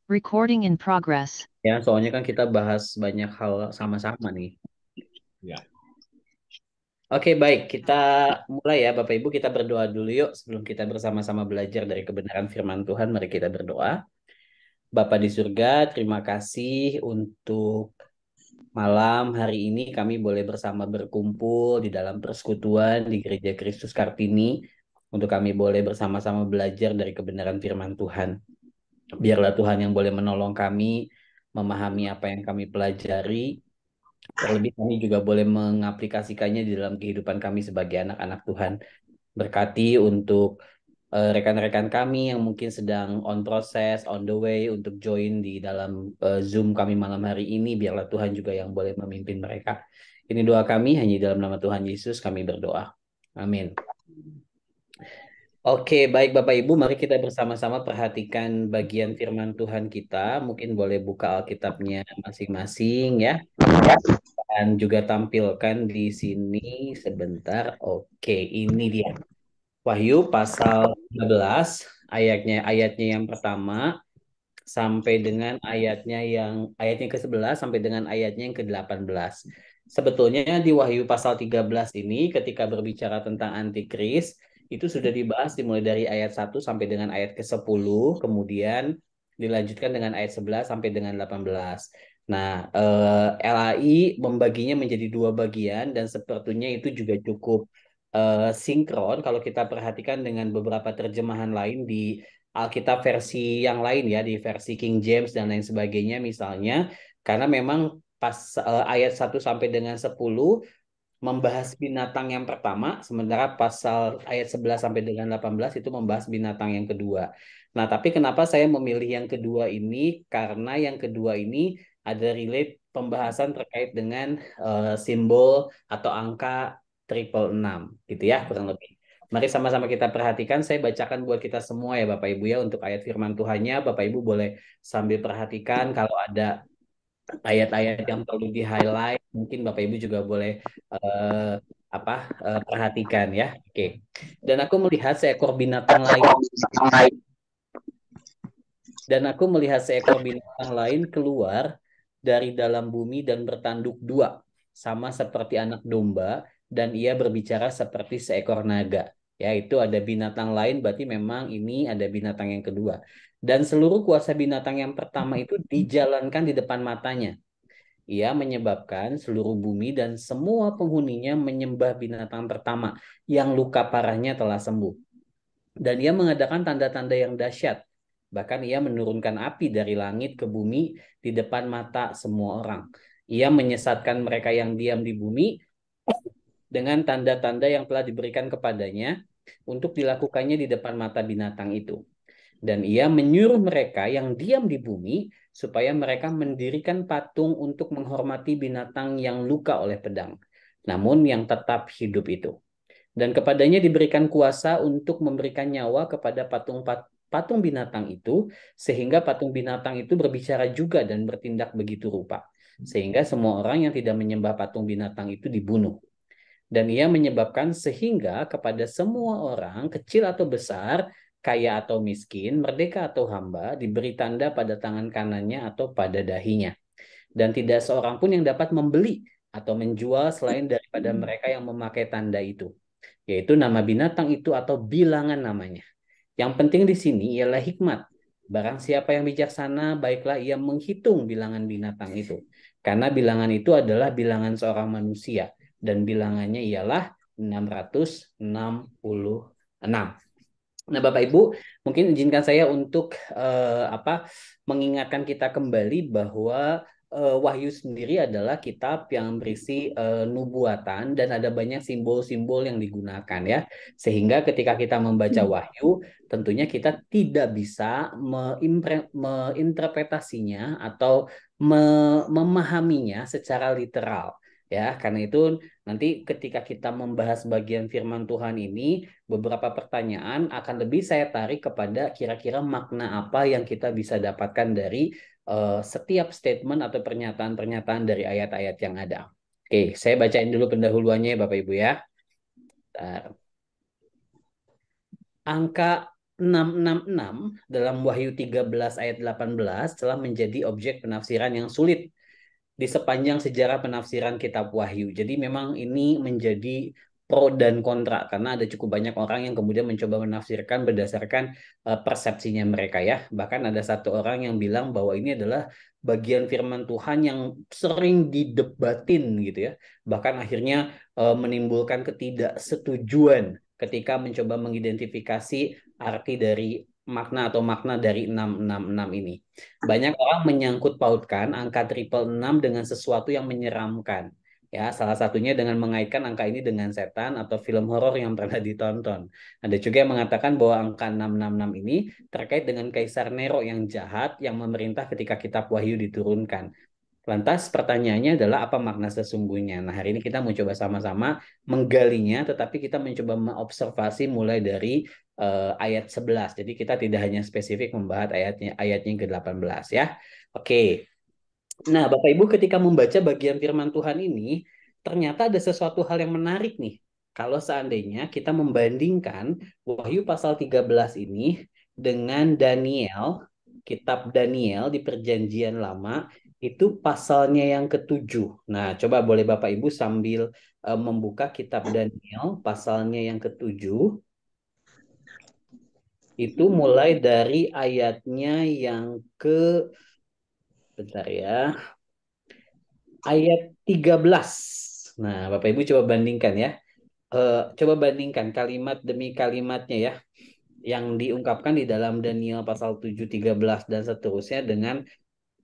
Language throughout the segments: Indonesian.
Recording in progress. Ya, soalnya kan kita bahas banyak hal sama-sama nih. Ya. Oke, baik. Kita mulai ya, Bapak Ibu. Kita berdoa dulu yuk. Sebelum kita bersama-sama belajar dari kebenaran firman Tuhan, mari kita berdoa. Bapa di surga, terima kasih untuk malam hari ini kami boleh bersama berkumpul di dalam persekutuan di Gereja Kristus Kartini. Untuk kami boleh bersama-sama belajar dari kebenaran firman Tuhan. Biarlah Tuhan yang boleh menolong kami memahami apa yang kami pelajari. Terlebih kami juga boleh mengaplikasikannya di dalam kehidupan kami sebagai anak-anak Tuhan. Berkati untuk rekan-rekan kami yang mungkin sedang on proses, on the way untuk join di dalam Zoom kami malam hari ini. Biarlah Tuhan juga yang boleh memimpin mereka. Ini doa kami, hanya di dalam nama Tuhan Yesus kami berdoa. Amin. Oke, baik Bapak Ibu, mari kita bersama-sama perhatikan bagian firman Tuhan kita. Mungkin boleh buka Alkitabnya masing-masing ya. Dan juga tampilkan di sini sebentar. Oke, ini dia. Wahyu pasal 15 ayatnya yang pertama sampai dengan ayatnya ke-11 sampai dengan ayatnya yang ke-18. Sebetulnya di Wahyu pasal 13 ini ketika berbicara tentang antikris itu sudah dibahas dimulai dari ayat 1 sampai dengan ayat ke-10, kemudian dilanjutkan dengan ayat 11 sampai dengan 18. Nah, LAI membaginya menjadi dua bagian dan sepertinya itu juga cukup sinkron kalau kita perhatikan dengan beberapa terjemahan lain di Alkitab versi yang lain ya, di versi King James dan lain sebagainya misalnya, karena memang pas ayat 1 sampai dengan 10 membahas binatang yang pertama, sementara pasal ayat 11 sampai dengan 18 itu membahas binatang yang kedua. Nah, tapi kenapa saya memilih yang kedua ini? Karena yang kedua ini ada relate pembahasan terkait dengan simbol atau angka triple enam, gitu ya, kurang lebih. Mari sama-sama kita perhatikan. Saya bacakan buat kita semua ya Bapak Ibu ya untuk ayat firman Tuhannya. Bapak Ibu boleh sambil perhatikan kalau ada ayat-ayat yang perlu di-highlight, mungkin Bapak Ibu juga boleh eh, apa perhatikan ya. Oke. Dan aku melihat seekor binatang lain keluar dari dalam bumi dan bertanduk dua, sama seperti anak domba, dan ia berbicara seperti seekor naga. Ya, itu ada binatang lain, berarti memang ini ada binatang yang kedua. Dan seluruh kuasa binatang yang pertama itu dijalankan di depan matanya. Ia menyebabkan seluruh bumi dan semua penghuninya menyembah binatang pertama yang luka parahnya telah sembuh. Dan ia mengadakan tanda-tanda yang dahsyat. Bahkan ia menurunkan api dari langit ke bumi di depan mata semua orang. Ia menyesatkan mereka yang diam di bumi dengan tanda-tanda yang telah diberikan kepadanya untuk dilakukannya di depan mata binatang itu. Dan ia menyuruh mereka yang diam di bumi supaya mereka mendirikan patung untuk menghormati binatang yang luka oleh pedang, namun yang tetap hidup itu. Dan kepadanya diberikan kuasa untuk memberikan nyawa kepada patung binatang itu, sehingga patung binatang itu berbicara juga dan bertindak begitu rupa. Sehingga semua orang yang tidak menyembah patung binatang itu dibunuh. Dan ia menyebabkan sehingga kepada semua orang, kecil atau besar, kaya atau miskin, merdeka atau hamba, diberi tanda pada tangan kanannya atau pada dahinya. Dan tidak seorang pun yang dapat membeli atau menjual selain daripada mereka yang memakai tanda itu, yaitu nama binatang itu atau bilangan namanya. Yang penting di sini ialah hikmat. Barang siapa yang bijaksana, baiklah ia menghitung bilangan binatang itu. Karena bilangan itu adalah bilangan seorang manusia. Dan bilangannya ialah 666. Nah, Bapak Ibu, mungkin izinkan saya untuk mengingatkan kita kembali bahwa Wahyu sendiri adalah kitab yang berisi nubuatan dan ada banyak simbol-simbol yang digunakan ya. Sehingga ketika kita membaca Wahyu, tentunya kita tidak bisa menginterpretasinya atau memahaminya secara literal. Ya, karena itu nanti ketika kita membahas bagian firman Tuhan ini, beberapa pertanyaan akan lebih saya tarik kepada kira-kira makna apa yang kita bisa dapatkan dari setiap statement atau pernyataan-pernyataan dari ayat-ayat yang ada. Oke, saya bacain dulu pendahuluannya ya Bapak Ibu ya. Bentar. Angka 666 dalam Wahyu 13 ayat 18 telah menjadi objek penafsiran yang sulit di sepanjang sejarah penafsiran kitab Wahyu. Jadi memang ini menjadi pro dan kontra karena ada cukup banyak orang yang kemudian mencoba menafsirkan berdasarkan persepsinya mereka ya. Bahkan ada satu orang yang bilang bahwa ini adalah bagian firman Tuhan yang sering didebatin gitu ya. Bahkan akhirnya menimbulkan ketidaksetujuan ketika mencoba mengidentifikasi arti dari makna atau makna dari 666 ini. Banyak orang menyangkut pautkan angka triple 6 dengan sesuatu yang menyeramkan. Ya, salah satunya dengan mengaitkan angka ini dengan setan atau film horor yang pernah ditonton. Ada juga yang mengatakan bahwa angka 666 ini terkait dengan Kaisar Nero yang jahat yang memerintah ketika kitab Wahyu diturunkan. Lantas pertanyaannya adalah apa makna sesungguhnya? Nah, hari ini kita mau coba sama-sama menggalinya, tetapi kita mencoba mengobservasi mulai dari ayat 11. Jadi kita tidak hanya spesifik membahas ayatnya yang ke-18 ya. Oke. Nah, Bapak Ibu ketika membaca bagian firman Tuhan ini, ternyata ada sesuatu hal yang menarik nih. Kalau seandainya kita membandingkan Wahyu pasal 13 ini dengan Daniel, kitab Daniel di Perjanjian Lama, itu pasalnya yang ketujuh. Nah, coba boleh Bapak Ibu sambil membuka kitab Daniel, pasalnya yang ketujuh, itu mulai dari ayatnya yang ke, bentar ya, ayat 13. Nah, Bapak Ibu coba bandingkan ya. Coba bandingkan kalimat demi kalimatnya ya yang diungkapkan di dalam Daniel pasal 7, 13 dan seterusnya dengan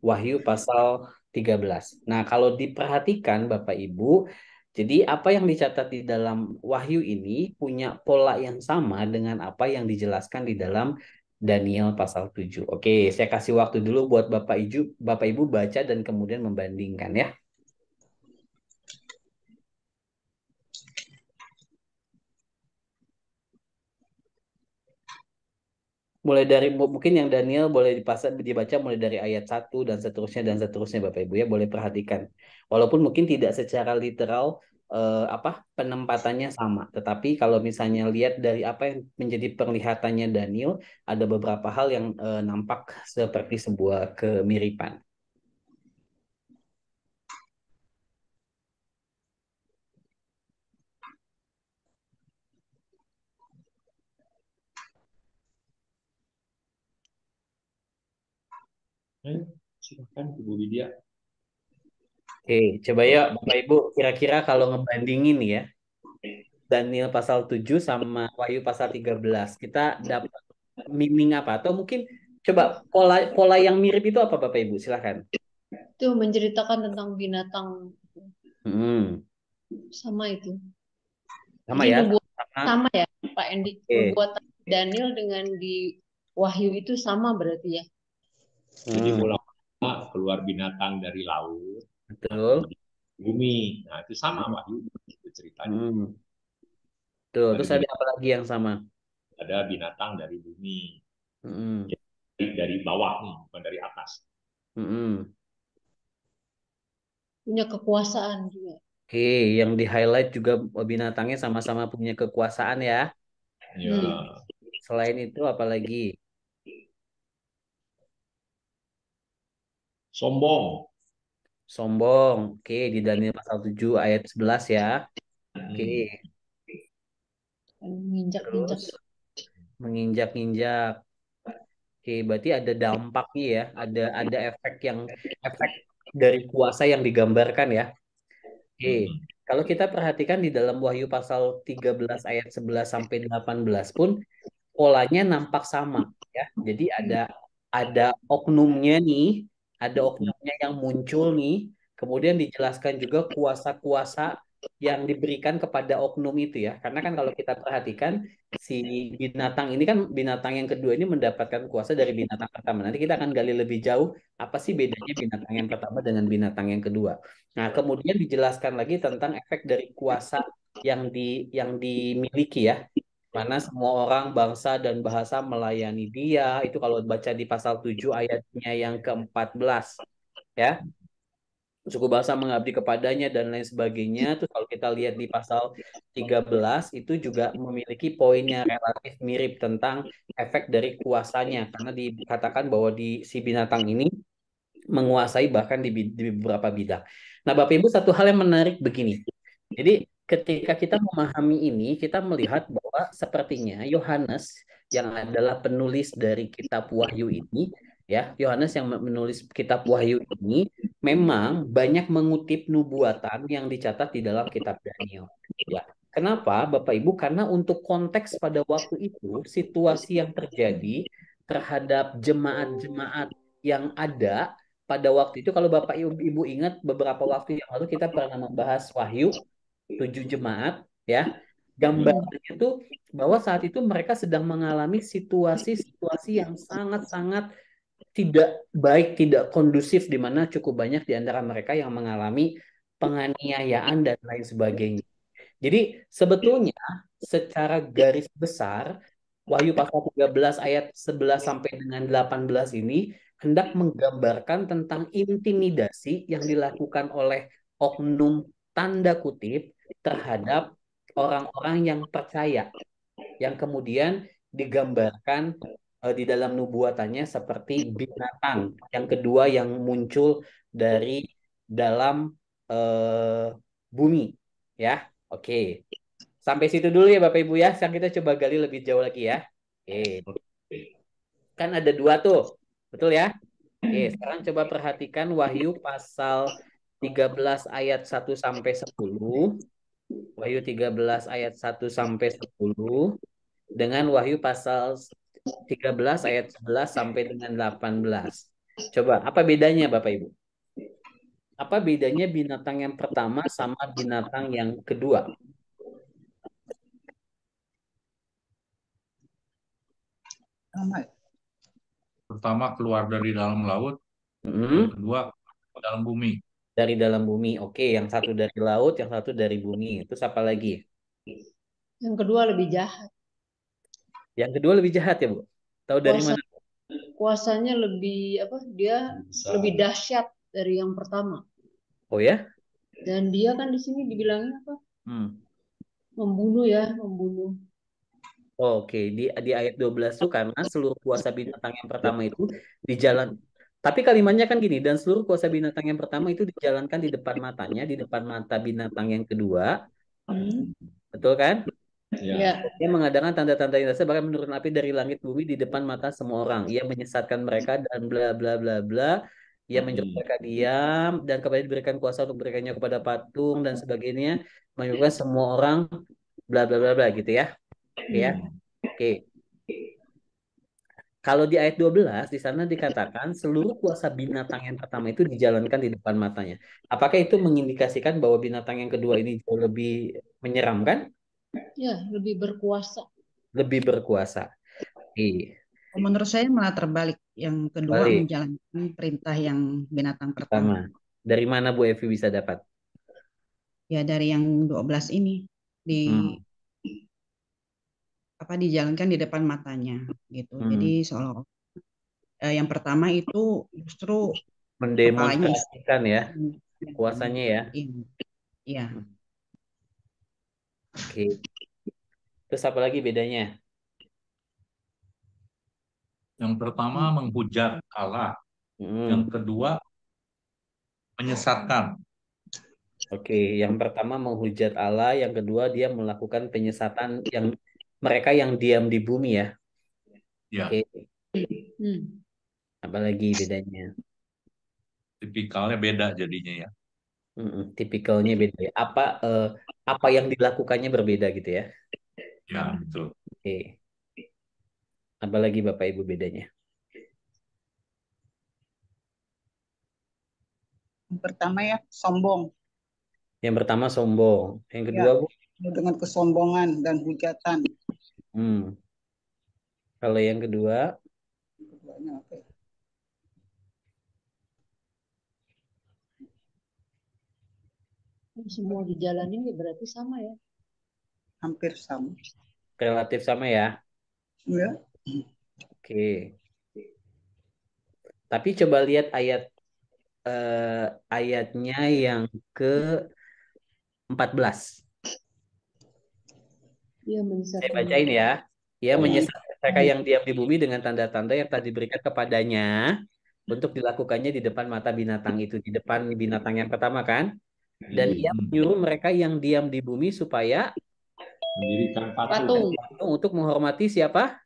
Wahyu pasal 13. Nah, kalau diperhatikan Bapak Ibu, jadi apa yang dicatat di dalam Wahyu ini punya pola yang sama dengan apa yang dijelaskan di dalam Daniel pasal 7. Oke, saya kasih waktu dulu buat Bapak Ibu baca dan kemudian membandingkan ya. Mulai dari mungkin yang Daniel boleh dibaca mulai dari ayat 1 dan seterusnya Bapak Ibu ya boleh perhatikan. Walaupun mungkin tidak secara literal apa penempatannya sama, tetapi kalau misalnya lihat dari apa yang menjadi penglihatannya Daniel, ada beberapa hal yang nampak seperti sebuah kemiripan. Silakan Ibu Widya. Oke, coba ya Bapak Ibu kira-kira kalau ngebandingin ya Daniel pasal 7 sama Wahyu pasal 13 kita dapat meaning apa? Atau mungkin coba pola pola yang mirip itu apa Bapak Ibu? Silahkan. Itu menceritakan tentang binatang Hmm, sama itu. sama Jadi ya. nubuat Sama. sama ya, Pak Endi. Oke. Nubuatan Daniel dengan di Wahyu itu sama berarti ya. Jadi Hmm, pola keluar binatang dari laut, betul. di bumi. Nah, itu sama Hmm, Wahyu itu ceritanya. hmm, betul. Dari Terus ada apa lagi yang sama? ada binatang dari bumi, Hmm, dari bawah nih, bukan dari atas. hmm. Punya kekuasaan juga. Oke, yang di highlight juga binatangnya sama-sama punya kekuasaan ya. Hmm. Ya, Selain itu apa lagi? sombong. Sombong. Oke, di Daniel pasal 7 ayat 11 ya. Oke, Hmm. Menginjak-injak. terus menginjak-injak. Oke, berarti ada dampaknya ya, ada efek dari kuasa yang digambarkan ya. Oke, Hmm. kalau kita perhatikan di dalam Wahyu pasal 13 ayat 11 sampai 18 pun polanya nampak sama ya. Jadi ada oknumnya nih, ada oknumnya yang muncul nih. Kemudian dijelaskan juga kuasa-kuasa yang diberikan kepada oknum itu ya. Karena kan kalau kita perhatikan si binatang ini kan binatang yang kedua ini mendapatkan kuasa dari binatang pertama. Nanti kita akan gali lebih jauh apa sih bedanya binatang yang pertama dengan binatang yang kedua. Nah, kemudian dijelaskan lagi tentang efek dari kuasa yang dimiliki ya mana semua orang, bangsa, dan bahasa melayani dia. Itu kalau baca di pasal 7 ayatnya yang ke-14. Ya. suku bangsa mengabdi kepadanya dan lain sebagainya. Terus kalau kita lihat di pasal 13 itu juga memiliki poinnya relatif mirip tentang efek dari kuasanya karena dikatakan bahwa di si binatang ini menguasai bahkan di beberapa bidang. Nah, Bapak Ibu, satu hal yang menarik begini. Jadi, ketika kita memahami ini, kita melihat bahwa sepertinya Yohanes yang adalah penulis dari kitab Wahyu ini, ya, Yohanes yang menulis kitab Wahyu ini memang banyak mengutip nubuatan yang dicatat di dalam kitab Daniel. Ya, kenapa, Bapak Ibu? Karena untuk konteks pada waktu itu, situasi yang terjadi terhadap jemaat-jemaat yang ada pada waktu itu, kalau Bapak Ibu ingat beberapa waktu yang lalu kita pernah membahas Wahyu 7 jemaat, ya. Hmm. Gambarannya itu bahwa saat itu mereka sedang mengalami situasi-situasi yang sangat-sangat tidak baik, tidak kondusif, di mana cukup banyak di antara mereka yang mengalami penganiayaan dan lain sebagainya. Jadi sebetulnya secara garis besar Wahyu pasal 13 ayat 11 sampai dengan 18 ini hendak menggambarkan tentang intimidasi yang dilakukan oleh oknum tanda kutip terhadap orang-orang yang percaya, yang kemudian digambarkan di dalam nubuatannya seperti binatang yang kedua yang muncul dari dalam eh, bumi, ya. Oke. Sampai situ dulu ya Bapak Ibu ya. Sekarang kita coba gali lebih jauh lagi ya. Oke. Kan ada dua tuh. Betul ya? Oke, sekarang coba perhatikan Wahyu pasal 13 ayat 1 sampai 10. Wahyu 13 ayat 1 sampai 10 dengan Wahyu pasal 13 ayat 11 sampai dengan 18. Coba, apa bedanya Bapak Ibu? Apa bedanya binatang yang pertama sama binatang yang kedua? Sama. Pertama keluar dari dalam laut, yang Hmm. kedua dalam bumi. Dari dalam bumi. Oke, yang satu dari laut, yang satu dari bumi. Terus apa lagi? Yang kedua lebih jahat. Yang kedua lebih jahat ya, Bu? Tahu dari Kuasa mana? kuasanya lebih apa? Dia Bisa. lebih dahsyat dari yang pertama. Oh ya? Dan dia kan di sini dibilangnya apa? Hmm. Membunuh ya, membunuh. Oke, di ayat 12 itu karena seluruh kuasa binatang yang pertama itu dijalan. Tapi kalimatnya kan gini, dan seluruh kuasa binatang yang pertama itu dijalankan di depan matanya, di depan mata binatang yang kedua. Hmm. Betul kan? Ya. Ya. Dia mengadakan tanda-tanda yang dasar bahkan menurun api dari langit bumi di depan mata semua orang. Ia menyesatkan mereka dan bla bla bla bla. Ia menyuruh mereka diam dan kepada diberikan kuasa untuk memberikannya kepada patung dan sebagainya. Menyuruhkan semua orang bla bla bla bla gitu ya. Oke ya. Oke. Kalau di ayat 12 di sana dikatakan seluruh kuasa binatang yang pertama itu dijalankan di depan matanya. Apakah itu mengindikasikan bahwa binatang yang kedua ini jauh lebih menyeramkan, Ya, lebih berkuasa. lebih berkuasa? Oke. Menurut saya malah terbalik. Yang kedua Balik. menjalankan perintah yang binatang Pertama. pertama. Dari mana Bu Evi bisa dapat? Ya dari yang 12 ini di Hmm. dijalankan di depan matanya gitu. Jadi Hmm. seolah yang pertama itu justru kepalanya Mendemonstrasikan ya kuasanya ya. Iya. Hmm. Oke. Terus apa lagi bedanya? Yang pertama menghujat Allah, yang Hmm. kedua menyesatkan. Oke, yang pertama menghujat Allah, yang kedua dia melakukan penyesatan yang mereka yang diam di bumi ya. Ya, Oke, Hmm. apalagi bedanya? tipikalnya beda jadinya ya. Tipikalnya beda ya. Apa yang dilakukannya berbeda gitu ya. Ya, betul. Oke, apalagi Bapak Ibu bedanya? Yang pertama ya sombong. Yang pertama sombong, yang Ya, kedua Bu? dengan kesombongan dan hujatan. Hmm. Kalau yang kedua, Keduanya apa ya? Semua dijalanin ya berarti sama ya. Hampir sama. relatif sama ya. Ya. Oke. Tapi coba lihat ayat ayatnya yang ke-14. Dia Saya menyesatkan bacain ya. Ia Ya. menyesatkan mereka yang diam di bumi dengan tanda-tanda yang telah diberikan kepadanya untuk dilakukannya di depan mata binatang itu, di depan binatang yang pertama kan. Dan ia menyuruh mereka yang diam di bumi supaya Mendirikan patung. untuk menghormati siapa?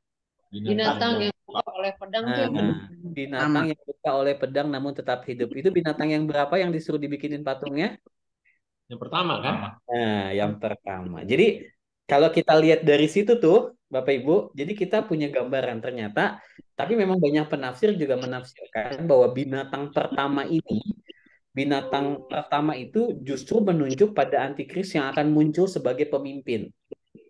Binatang yang luka oleh pedang tuh yang Nah, binatang yang luka oleh pedang namun tetap hidup. Itu binatang yang berapa yang disuruh dibikinin patungnya? Yang pertama kan? Nah, yang pertama. Jadi kalau kita lihat dari situ tuh, Bapak Ibu, jadi kita punya gambaran ternyata, tapi memang banyak penafsir juga menafsirkan bahwa binatang pertama itu justru menunjuk pada antikris yang akan muncul sebagai pemimpin,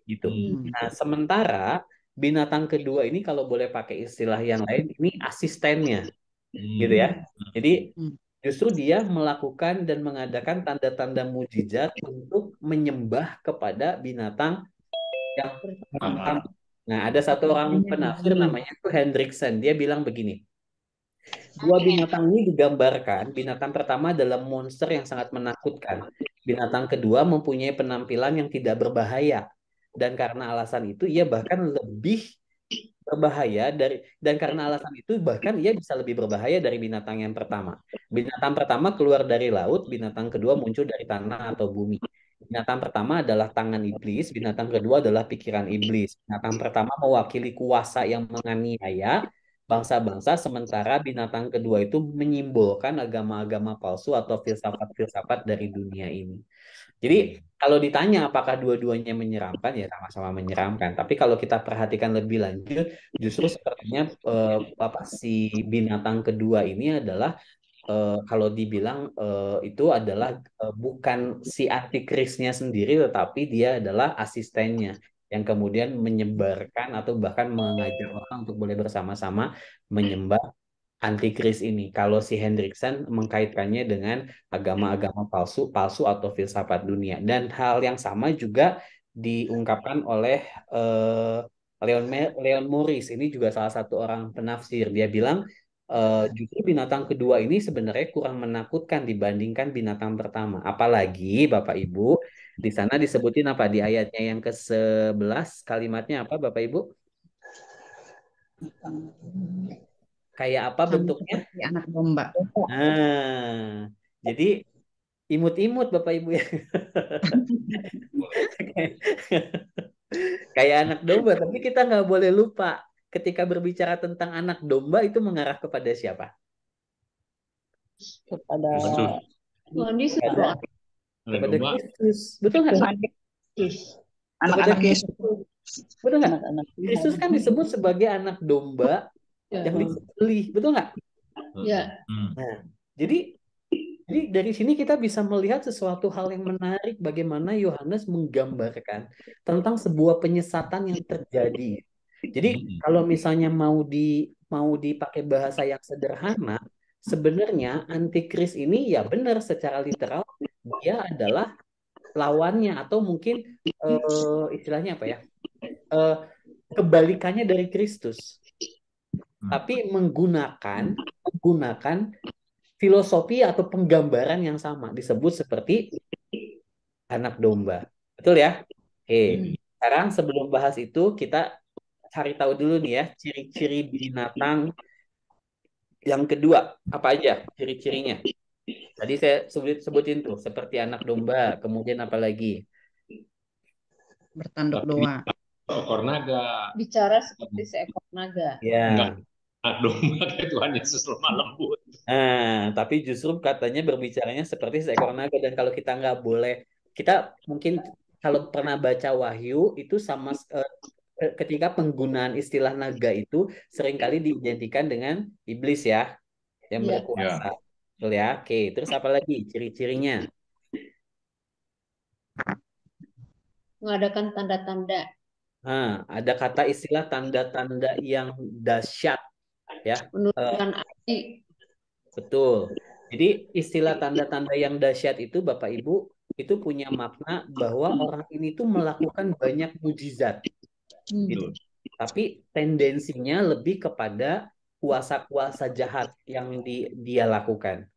gitu. Nah, sementara binatang kedua ini kalau boleh pakai istilah yang lain, ini asistennya, gitu ya. Jadi justru dia melakukan dan mengadakan tanda-tanda mujizat untuk menyembah kepada binatang yang pertama. Nah, ada satu orang penafsir namanya tuh Hendriksen. Dia bilang begini, dua binatang ini digambarkan, binatang pertama adalah monster yang sangat menakutkan. Binatang kedua mempunyai penampilan yang tidak berbahaya. Dan karena alasan itu ia bahkan lebih berbahaya dan karena alasan itu bahkan ia bisa lebih berbahaya dari binatang yang pertama. Binatang pertama keluar dari laut, binatang kedua muncul dari tanah atau bumi. Binatang pertama adalah tangan iblis, binatang kedua adalah pikiran iblis. Binatang pertama mewakili kuasa yang menganiaya bangsa-bangsa, sementara binatang kedua itu menyimbolkan agama-agama palsu atau filsafat-filsafat dari dunia ini. Jadi kalau ditanya apakah dua-duanya menyeramkan, ya sama-sama menyeramkan. Tapi kalau kita perhatikan lebih lanjut, justru sepertinya apa si binatang kedua ini adalah kalau dibilang itu adalah bukan si antikrisnya sendiri, tetapi dia adalah asistennya yang kemudian menyebarkan atau bahkan mengajak orang untuk boleh bersama-sama menyembah antikris ini. Kalau si Hendriksen mengkaitkannya dengan agama-agama palsu, palsu atau filsafat dunia. Dan hal yang sama juga diungkapkan oleh Leon Morris. Ini juga salah satu orang penafsir. Dia bilang justru binatang kedua ini sebenarnya kurang menakutkan dibandingkan binatang pertama. Apalagi Bapak Ibu, di sana disebutin apa di ayatnya yang ke-11 kalimatnya apa Bapak Ibu? Kayak apa Sama bentuknya? seperti anak domba. Nah, jadi imut-imut Bapak Ibu ya. Kayak anak domba, tapi kita nggak boleh lupa ketika berbicara tentang anak domba itu mengarah kepada siapa? kepada Yesus. Tuhan Yesus Kepada, doa Ada kepada domba. Kristus. Betul nggak? Yesus. anak-anak Kepada Yesus, Betul nggak? anak-anak Kristus kan disebut sebagai anak domba Ya. yang disembelih. Betul nggak? Ya. Nah, jadi dari sini kita bisa melihat sesuatu hal yang menarik bagaimana Yohanes menggambarkan tentang sebuah penyesatan yang terjadi. Jadi kalau misalnya mau dipakai bahasa yang sederhana, sebenarnya antikris ini ya benar secara literal dia adalah lawannya atau mungkin istilahnya apa ya? Eh, Kebalikannya dari Kristus. Tapi menggunakan filosofi atau penggambaran yang sama disebut seperti anak domba. Betul ya? Oke. Sekarang sebelum bahas itu kita cari tahu dulu nih ya ciri-ciri binatang yang kedua apa aja ciri-cirinya. Tadi saya sebutin tuh seperti anak domba, kemudian apa lagi? Bertanduk Tapi dua. ekor naga. Bicara seperti seekor naga. Enggak. Ya. Anak domba kayak Tuhan Yesus lemah lembut. Tapi justru katanya berbicaranya seperti seekor naga dan kalau kita nggak boleh, kita mungkin kalau pernah baca Wahyu itu sama ketika penggunaan istilah naga itu seringkali diidentikan dengan iblis ya yang Ya. berkuasa. Betul ya? Oke, terus apa lagi ciri-cirinya? Mengadakan tanda-tanda. Ada kata istilah tanda-tanda yang dahsyat ya. Menurunkan api. Betul. Jadi istilah tanda-tanda yang dahsyat itu Bapak Ibu itu punya makna bahwa orang ini tuh melakukan banyak mujizat gitu. Tapi tendensinya lebih kepada kuasa-kuasa jahat yang dia lakukan.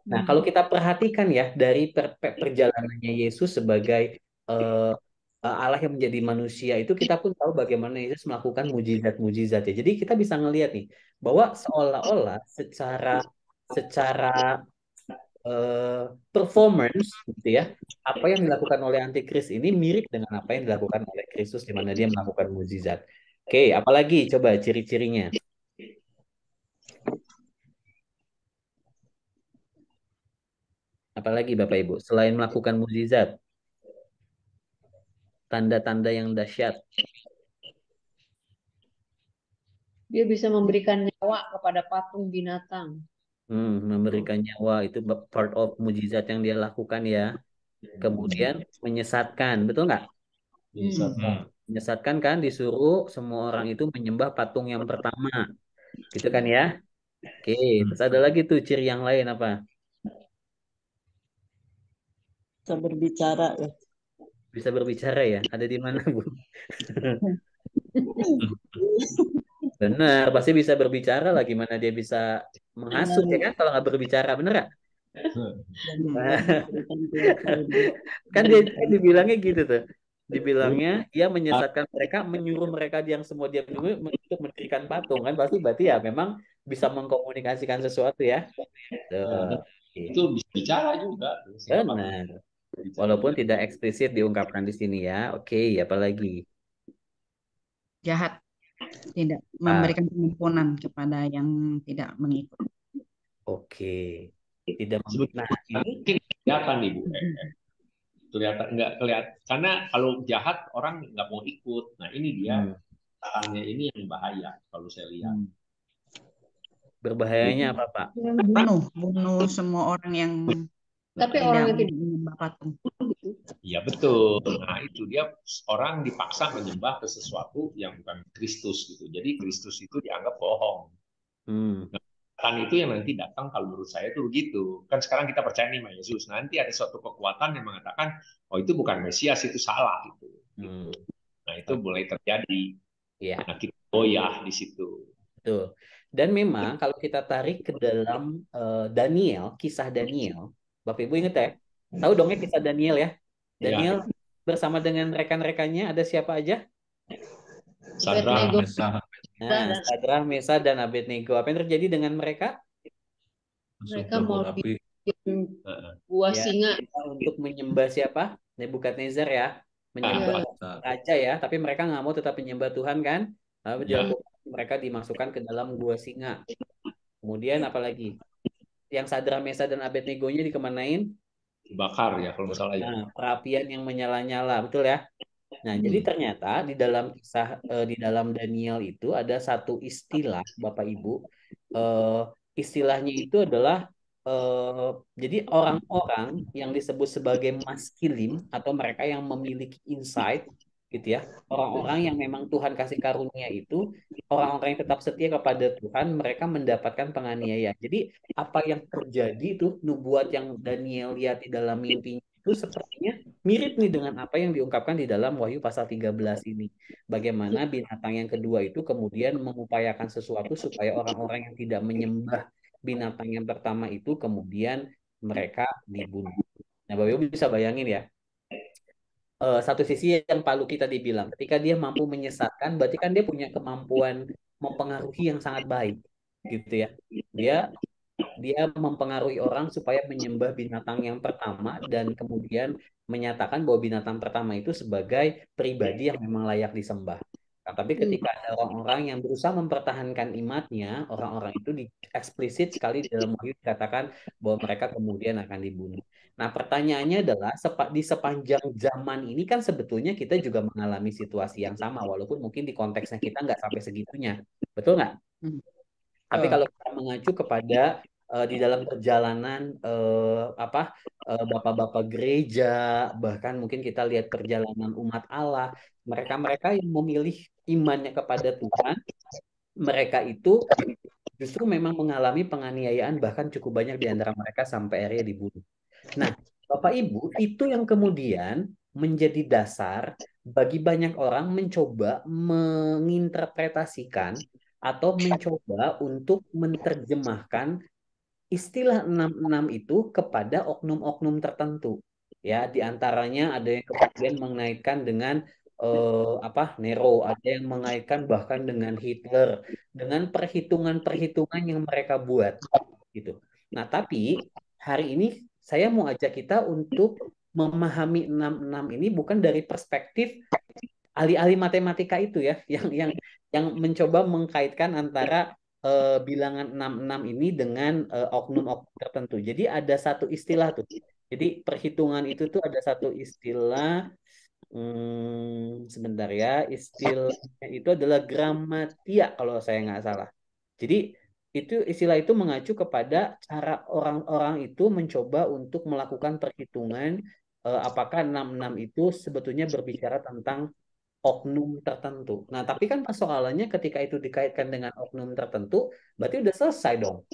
Nah, kalau kita perhatikan ya dari perjalanannya Yesus sebagai eh, Allah yang menjadi manusia itu kita pun tahu bagaimana Yesus melakukan mujizat-mujizat ya. Jadi kita bisa ngelihat nih bahwa seolah-olah secara eh, performance gitu ya, apa yang dilakukan oleh antikris ini mirip dengan apa yang dilakukan oleh Kristus di mana dia melakukan mujizat. Oke, apalagi coba ciri-cirinya. Apalagi Bapak Ibu, selain melakukan mujizat, tanda-tanda yang dahsyat. Dia bisa memberikan nyawa kepada patung binatang. Memberikan nyawa itu part of mujizat yang dia lakukan ya. Kemudian menyesatkan, betul nggak? Hmm. Menyesatkan kan disuruh semua orang itu menyembah patung yang pertama, gitu kan ya? Oke, terus ada lagi tuh ciri yang lain apa? Bisa berbicara ya. Bisa berbicara ya? Ada di mana, Bu? Benar, pasti bisa berbicara lah. Gimana dia bisa menghasut ya kan kalau nggak berbicara, bener nggak? Dan memberikan kuasa Kan dia kan dibilangnya gitu tuh. Dibilangnya dia menyesatkan mereka, menyuruh mereka yang semua dia untuk mendirikan patung kan pasti berarti ya memang bisa mengkomunikasikan sesuatu ya. Tuh. Itu bisa bicara juga. Benar. Walaupun tidak eksplisit diungkapkan di sini ya. Oke, apalagi. Jahat, tidak memberikan pengampunan kepada yang tidak mengikut. Oke. Tidak nah Sebetulnya ini mungkin kelihatan nih Bu. Kelihatan nggak kelihatan karena kalau jahat orang nggak mau ikut. Nah ini dia caranya ini yang bahaya kalau saya lihat. berbahayanya apa Pak? Bunuh semua orang yang Tapi orang yang tidak menyembah patung. Iya betul. Nah itu dia orang dipaksa menyembah ke sesuatu yang bukan Kristus gitu. Jadi Kristus itu dianggap bohong. Kan itu yang nanti datang kalau menurut saya itu begitu. Kan sekarang kita percaya nih sama Yesus. Nanti ada suatu kekuatan yang mengatakan, oh itu bukan Mesias, itu salah gitu. Nah itu mulai terjadi. Ya. Nah kita goyah di situ. Betul. Dan memang kalau kita tarik ke dalam Daniel, kisah Daniel, Bapak Ibu ingat ya? Tahu dong ya kisah Daniel ya? Daniel bersama dengan rekan-rekannya ada siapa aja? Sadrah, Sadrah, Mesah, dan Abednego. Apa yang terjadi dengan mereka? Mereka mau bikin gua singa untuk menyembah siapa? Nebukadnezar ya, menyembah raja ya. Tapi mereka nggak mau tetap menyembah Tuhan kan? Lalu mereka dimasukkan ke dalam gua singa. Kemudian apalagi? Yang Sadrah, Mesah, dan Abednego-nya dikemanain? Dibakar ya kalau nggak salah ya. Nah, perapian yang menyala-nyala, betul ya? Nah, jadi ternyata di dalam kisah di dalam Daniel itu ada satu istilah, Bapak Ibu. Istilahnya itu adalah jadi orang-orang yang disebut sebagai maskilim atau mereka yang memiliki insight, gitu ya. Orang-orang yang memang Tuhan kasih karunia itu, orang-orang yang tetap setia kepada Tuhan, mereka mendapatkan penganiayaan. Jadi apa yang terjadi itu nubuat yang Daniel lihat di dalam mimpinya itu sepertinya mirip nih dengan apa yang diungkapkan di dalam Wahyu pasal 13 ini. Bagaimana binatang yang kedua itu kemudian mengupayakan sesuatu supaya orang-orang yang tidak menyembah binatang yang pertama itu kemudian mereka dibunuh. Nah, Bapak Ibu bisa bayangin ya. Satu sisi yang Pak Luki tadi bilang, ketika dia mampu menyesatkan, berarti kan dia punya kemampuan mempengaruhi yang sangat baik, gitu ya. Dia mempengaruhi orang supaya menyembah binatang yang pertama dan kemudian menyatakan bahwa binatang pertama itu sebagai pribadi yang memang layak disembah. Nah, tapi ketika ada orang-orang yang berusaha mempertahankan imannya, orang-orang itu eksplisit sekali di dalam Wahyu dikatakan bahwa mereka kemudian akan dibunuh. Nah, pertanyaannya adalah di sepanjang zaman ini kan sebetulnya kita juga mengalami situasi yang sama, walaupun mungkin di konteksnya kita nggak sampai segitunya. Betul nggak? Tapi kalau kita mengacu kepada di dalam perjalanan bapak-bapak gereja, bahkan mungkin kita lihat perjalanan umat Allah, mereka-mereka yang memilih imannya kepada Tuhan, mereka itu justru memang mengalami penganiayaan bahkan cukup banyak di antara mereka sampai akhirnya dibunuh. Nah, Bapak Ibu, itu yang kemudian menjadi dasar bagi banyak orang mencoba menginterpretasikan atau mencoba untuk menerjemahkan istilah 66 itu kepada oknum-oknum tertentu. Ya, di antaranya ada yang kemudian mengaitkan dengan Nero, ada yang mengaitkan bahkan dengan Hitler, dengan perhitungan-perhitungan yang mereka buat gitu. Nah, tapi hari ini saya mau ajak kita untuk memahami 66 ini bukan dari perspektif ahli-ahli matematika itu ya, yang mencoba mengkaitkan antara bilangan 66 ini dengan oknum-oknum tertentu. Jadi ada satu istilah tuh. Jadi perhitungan itu tuh ada satu istilah, sebentar ya, istilahnya itu adalah gramatia kalau saya nggak salah. Jadi istilah itu mengacu kepada cara orang-orang itu mencoba untuk melakukan perhitungan apakah 66 itu sebetulnya berbicara tentang oknum tertentu. Nah, tapi kan persoalannya ketika itu dikaitkan dengan oknum tertentu, berarti udah selesai dong.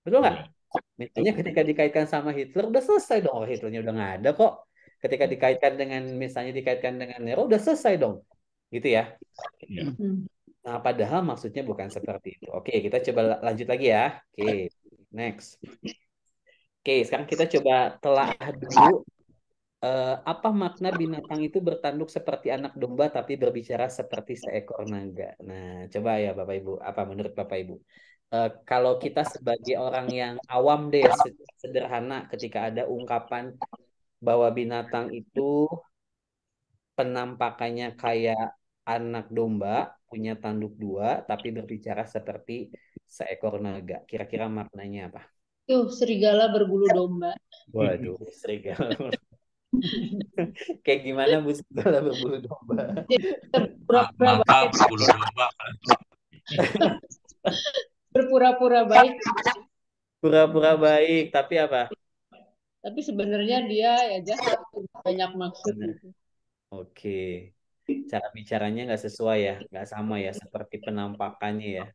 Betul nggak? Iya. Misalnya ketika dikaitkan sama Hitler, udah selesai dong. Oh, Hitlernya udah nggak ada kok. Ketika dikaitkan dengan, misalnya dikaitkan dengan Nero, udah selesai dong. Gitu ya. Iya. Nah, padahal maksudnya bukan seperti itu. Oke, kita coba lanjut lagi ya. Oke, next. Oke, sekarang kita coba telah dulu apa makna binatang itu bertanduk seperti anak domba tapi berbicara seperti seekor naga. Nah, coba ya Bapak Ibu, apa menurut Bapak Ibu? Kalau kita sebagai orang yang awam deh, sederhana, ketika ada ungkapan bahwa binatang itu penampakannya kayak anak domba, punya tanduk dua, tapi berbicara seperti seekor naga. Kira-kira maknanya apa? Tuh, serigala berbulu domba. Waduh, serigala. Kayak gimana Bu serigala berbulu domba? Pura-pura Maka baik, berbulu domba kan. berpura-pura baik, Pura-pura baik, tapi apa? tapi sebenarnya dia ya jahat, banyak maksud Benar. gitu. Oke. Cara bicaranya nggak sesuai ya, nggak sama ya, seperti penampakannya ya.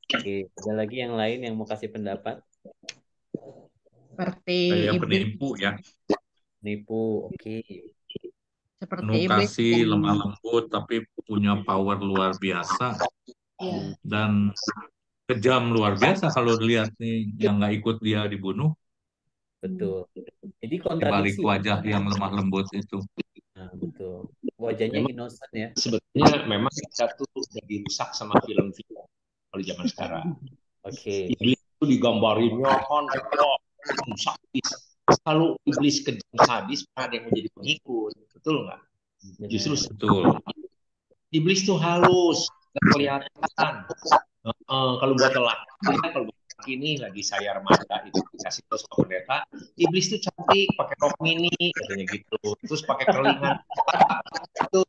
Oke, ada lagi yang lain yang mau kasih pendapat? Seperti Kayak iblis, penipu ya. Nipu, oke. seperti Penuh iblis kasih, yang lemah lembut, tapi punya power luar biasa. Ya, Dan kejam luar biasa kalau dilihat nih yang nggak ikut dia dibunuh Betul. Jadi di balik kontradiksi. wajah yang lemah lembut itu. Nah, betul. Wajahnya Memang innocent ya. sebetulnya memang kita tuh udah dirusak sama film-film kalau zaman sekarang. Oke. Iblis itu digambarinnya kan wah, sadis. Kalau iblis kejam sadis, ada yang menjadi pengikut, betul nggak? Justru Benar. Betul. iblis tuh halus, nggak kelihatan. Kalau buat lelaki, kalau buat lelaki ini lagi saya remaja itu dikasih tahu sama pendeta, iblis tuh cantik, pakai rok mini katanya gitu, terus pakai kerlingan. Itu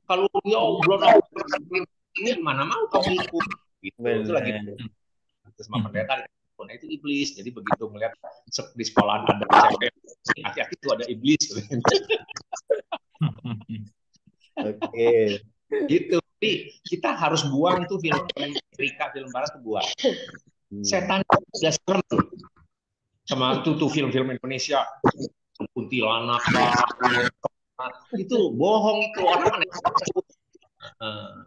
kalau ya belum ini mana mau kamu ikut gitu. Itu lagi Benar. sama pendeta. Nah, itu iblis. Jadi begitu melihat di sekolahan ada cewek, hati-hati itu ada iblis. Oke. Gitu. Jadi kita harus buang tuh film Amerika, film Barat tuh buang. Setan udah serem tuh. Sama tuh film-film Indonesia, kuntilanak, itu bohong itu orang.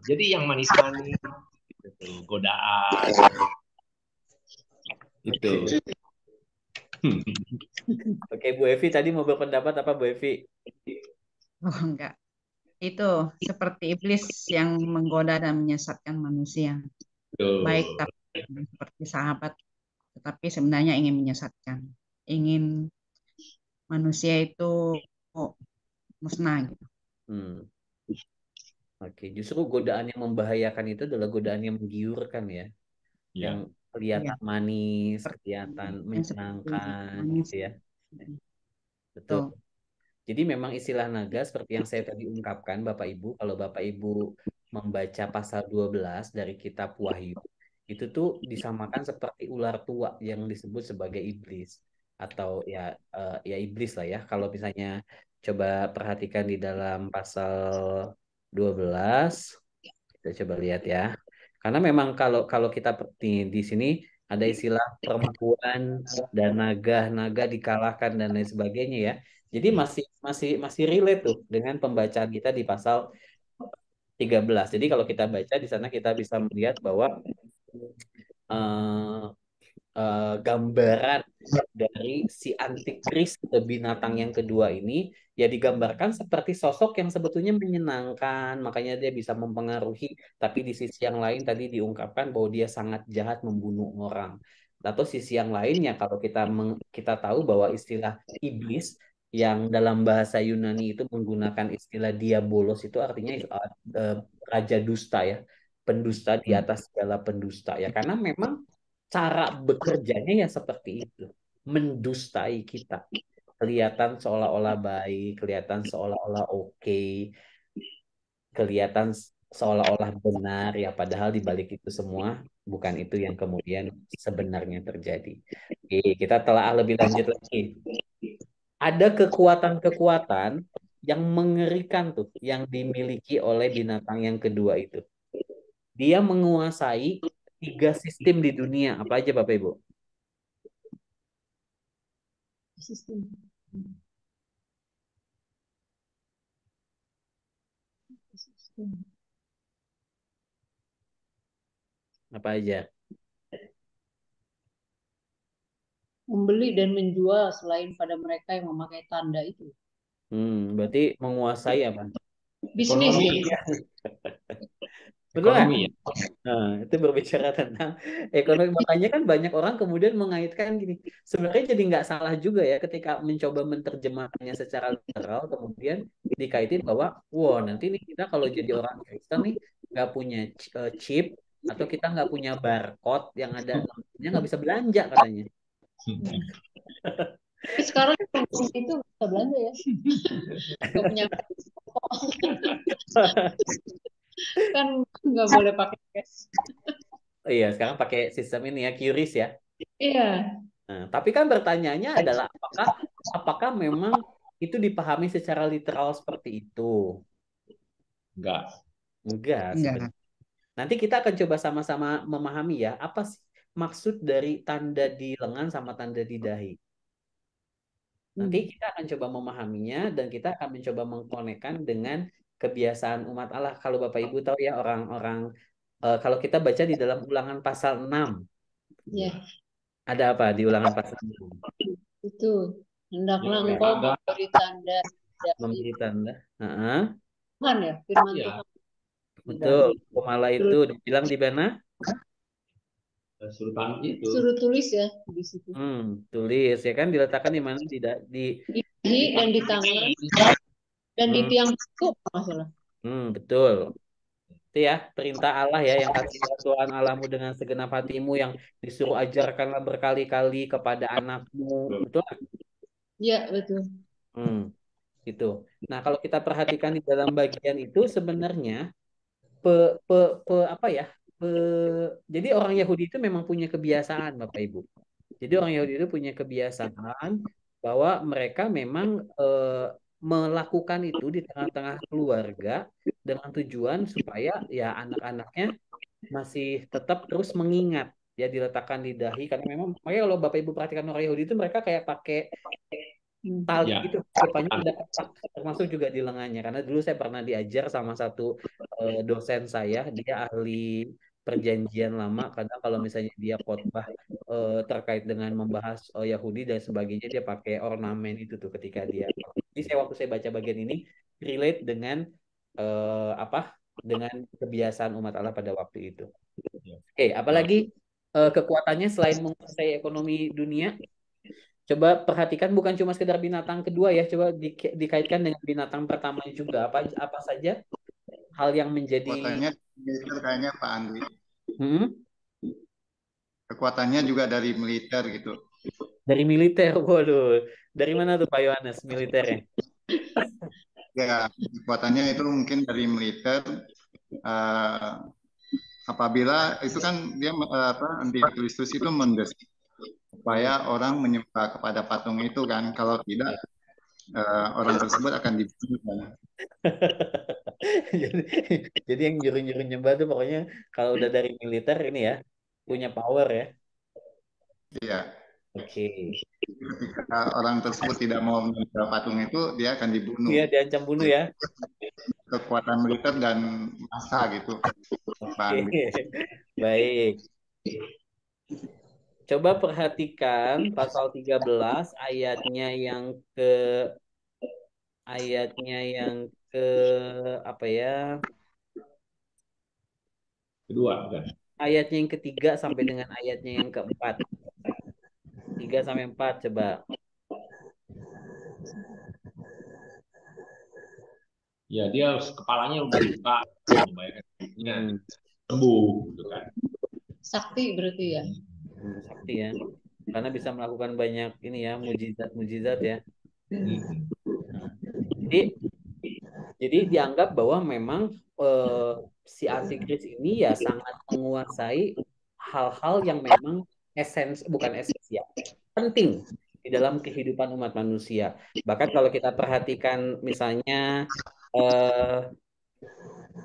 Jadi yang manis-manis, gitu, godaan. Itu. Oke, Bu Evi tadi mau berpendapat apa Bu Evi? oh enggak. Itu seperti iblis yang menggoda dan menyesatkan manusia. Tuh. Baik tapi seperti sahabat, tetapi sebenarnya ingin menyesatkan. Ingin manusia itu musnah gitu. Oke, justru godaan yang membahayakan itu adalah godaan yang menggiurkan ya. Ya. Yang kelihatan Ya. manis, kelihatan Yang seperti menyenangkan manis. gitu ya. Betul. Jadi memang istilah naga seperti yang saya tadi ungkapkan Bapak Ibu, kalau Bapak Ibu membaca pasal 12 dari kitab Wahyu, itu tuh disamakan seperti ular tua yang disebut sebagai iblis atau ya iblis lah ya. Kalau misalnya coba perhatikan di dalam pasal 12, kita coba lihat ya. Karena memang kalau kita di sini ada istilah perempuan dan naga dikalahkan dan lain sebagainya ya. Jadi masih relate tuh dengan pembacaan kita di pasal 13. Jadi kalau kita baca di sana kita bisa melihat bahwa eh, gambaran dari si antikris atau binatang yang kedua ini ya digambarkan seperti sosok yang sebetulnya menyenangkan, makanya dia bisa mempengaruhi, tapi di sisi yang lain tadi diungkapkan bahwa dia sangat jahat membunuh orang. Atau sisi yang lainnya kalau kita tahu bahwa istilah iblis yang dalam bahasa Yunani itu menggunakan istilah diabolos itu artinya raja dusta ya, pendusta di atas segala pendusta ya, karena memang cara bekerjanya ya seperti itu, mendustai kita, kelihatan seolah-olah baik, kelihatan seolah-olah oke, kelihatan seolah-olah benar ya, padahal di balik itu semua bukan itu yang kemudian sebenarnya terjadi. Oke, kita telah lebih lanjut lagi. Ada kekuatan-kekuatan yang mengerikan tuh yang dimiliki oleh binatang yang kedua itu. Dia menguasai 3 sistem di dunia. Apa aja Bapak Ibu? Sistem. Sistem. Apa aja? Membeli dan menjual selain pada mereka yang memakai tanda itu. Berarti menguasai apa? Bisnis Ekonomi. ya. Betul kan? Ekonomi ya. Nah, itu berbicara tentang ekonomi. Makanya kan banyak orang kemudian mengaitkan gini. Sebenarnya jadi nggak salah juga ya ketika mencoba menerjemahkannya secara literal, kemudian dikaitin bahwa, wow nanti nih kita kalau jadi orang Kristen nih nggak punya chip atau kita nggak punya barcode yang ada namanya nggak bisa belanja katanya. Tapi sekarang itu bisa belanja ya. Nggak punya kan nggak boleh pakai cash. Iya, sekarang pakai sistem ini ya, QRIS ya. Iya. Nah, tapi kan pertanyaannya adalah apakah memang itu dipahami secara literal seperti itu? Enggak. Enggak. Enggak. Nanti kita akan coba sama-sama memahami ya, apa sih maksud dari tanda di lengan sama tanda di dahi. Nanti kita akan coba memahaminya dan kita akan mencoba mengkonekkan dengan kebiasaan umat Allah. Kalau Bapak Ibu tahu ya orang-orang kalau kita baca di dalam Ulangan pasal 6. Ya. Ada apa di Ulangan pasal 6? Itu hendaklah Ya, engkau tanda. memberi tanda Memberi tanda. Tuhan ya, firman Ya. Tuhan. Betul. Pemala itu dibilang di mana? Suruh tangan itu. Suruh tulis ya di situ. Tulis ya kan diletakkan di mana di Dahi dan di tangan dan di tiang itu masalah. Betul. Itu ya perintah Allah ya, yang kasihilah Tuhan Allahmu dengan segenap hatimu, yang disuruh ajarkanlah berkali-kali kepada anakmu. Betul? Iya, betul. Gitu. Nah, kalau kita perhatikan di dalam bagian itu sebenarnya jadi orang Yahudi itu memang punya kebiasaan, Bapak Ibu. Jadi orang Yahudi itu punya kebiasaan bahwa mereka memang melakukan itu di tengah-tengah keluarga dengan tujuan supaya ya anak-anaknya masih tetap terus mengingat, ya diletakkan di dahi, karena memang makanya kalau Bapak Ibu perhatikan orang Yahudi itu mereka kayak pakai tali Ya. gitu, rupanya udah ketak, termasuk juga di lengannya. Karena dulu saya pernah diajar sama satu dosen saya, dia ahli perjanjian lama. Kadang kalau misalnya dia khotbah terkait dengan membahas Yahudi dan sebagainya, dia pakai ornamen itu tuh ketika dia. Jadi waktu saya baca bagian ini relate dengan dengan kebiasaan umat Allah pada waktu itu. Oke, apalagi kekuatannya selain menguasai ekonomi dunia? Coba perhatikan, bukan cuma sekedar binatang kedua ya, coba dikaitkan dengan binatang pertama juga. Apa saja hal yang menjadi kekuatannya militer kayaknya Pak Andri. Kekuatannya juga dari militer gitu. Dari militer, waduh. Dari mana tuh Pak Yohanes militernya? Ya, kekuatannya itu mungkin dari militer. Apabila itu kan dia antikristus itu mendesak supaya orang menyembah kepada patung itu kan, kalau tidak orang tersebut akan dibunuh. Jadi yang nyuruh-nyuruh nyembah tuh pokoknya kalau udah dari militer ini ya, punya power ya. Iya. Oke. Ketika orang tersebut tidak mau menyembah patung itu, dia akan dibunuh. Iya, diancam bunuh ya. Kekuatan militer dan massa gitu. Oke. Baik. Coba perhatikan pasal 13 ayatnya yang ke apa ya? Kedua kan. Ayatnya yang ketiga sampai dengan ayatnya yang keempat. 3 sampai 4 coba. Ya dia kepalanya udah luka, membayangkannya sembuh gitu kan. Sakti berarti ya. Sakti ya. Karena bisa melakukan banyak ini ya, mujizat ya. Nah, jadi dianggap bahwa memang si antikris ini ya sangat menguasai hal-hal yang memang bukan esensial, penting di dalam kehidupan umat manusia. Bahkan kalau kita perhatikan misalnya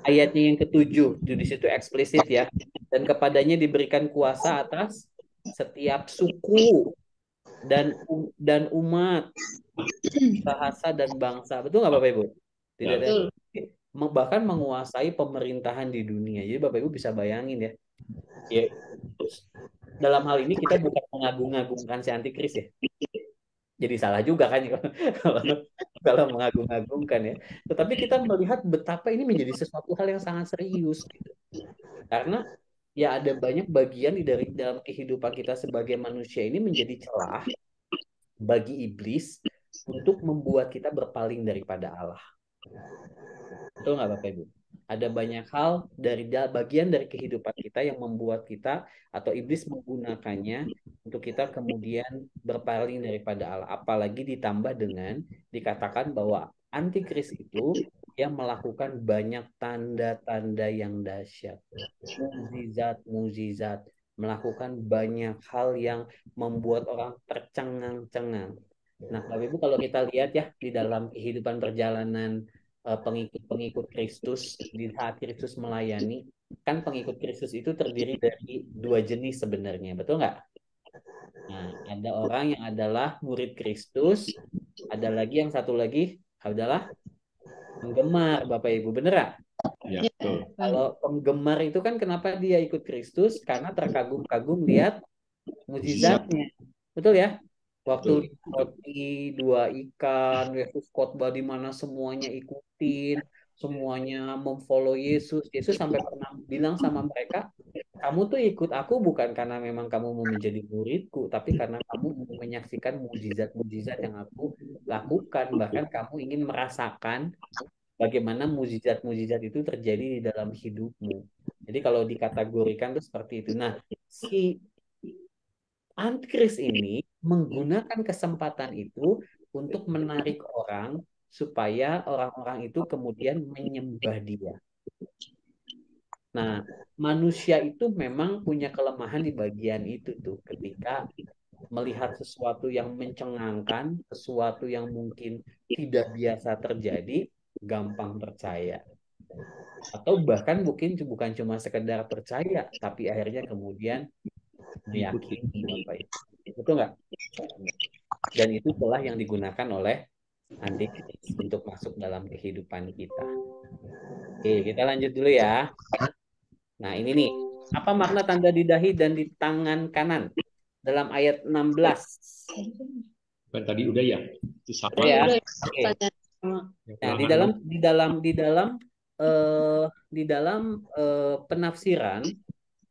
ayatnya yang ketujuh, di situ eksplisit ya, dan kepadanya diberikan kuasa atas setiap suku dan umat, bahasa dan bangsa. Betul nggak Bapak Ibu? Tidak ada Betul. bahkan menguasai pemerintahan di dunia. Jadi Bapak Ibu bisa bayangin ya. Ya, dalam hal ini kita bukan mengagung-agungkan si antikris ya. Jadi salah juga kan kalau mengagung-agungkan ya. Tetapi kita melihat betapa ini menjadi sesuatu hal yang sangat serius gitu. Karena ya ada banyak bagian dari dalam kehidupan kita sebagai manusia ini menjadi celah bagi iblis untuk membuat kita berpaling daripada Allah. Betul nggak Bapak Ibu? Ada banyak hal dari bagian dari kehidupan kita yang membuat kita atau iblis menggunakannya untuk kita kemudian berpaling daripada Allah. Apalagi ditambah dengan dikatakan bahwa antikris itu yang melakukan banyak tanda-tanda yang dahsyat, mukjizat, melakukan banyak hal yang membuat orang tercengang-cengang. Nah, Bapak Ibu kalau kita lihat ya di dalam kehidupan perjalanan pengikut-pengikut Kristus di saat Kristus melayani, kan pengikut Kristus itu terdiri dari dua jenis sebenarnya, betul nggak? Nah, ada orang yang adalah murid Kristus, ada lagi yang satu lagi adalah penggemar, Bapak Ibu, bener nggak? Ya, betul. Kalau penggemar itu kan kenapa dia ikut Kristus? Karena terkagum-kagum lihat mujizatnya, betul ya? Waktu roti, 2 ikan, Yesus khotbah di mana semuanya ikutin, semuanya memfollow Yesus. Yesus sampai pernah bilang sama mereka, kamu tuh ikut aku bukan karena memang kamu mau menjadi muridku, tapi karena kamu mau menyaksikan mujizat-mujizat yang aku lakukan. Bahkan kamu ingin merasakan bagaimana mujizat-mujizat itu terjadi di dalam hidupmu. Jadi kalau dikategorikan tuh seperti itu. Nah, si antikris ini menggunakan kesempatan itu untuk menarik orang supaya orang-orang itu kemudian menyembah dia. Nah, manusia itu memang punya kelemahan di bagian itu tuh ketika melihat sesuatu yang mencengangkan, sesuatu yang mungkin tidak biasa terjadi, gampang percaya. Atau bahkan mungkin bukan cuma sekedar percaya, tapi akhirnya kemudian meyakini Bapak Ibu. Betul nggak? Dan itu telah yang digunakan oleh antikris untuk masuk dalam kehidupan kita. Oke, kita lanjut dulu ya. Nah, ini nih. Apa makna tanda di dahi dan di tangan kanan? Dalam ayat 16. Kan tadi udah ya. Itu sama. Ya. Oke. Nah, di dalam penafsiran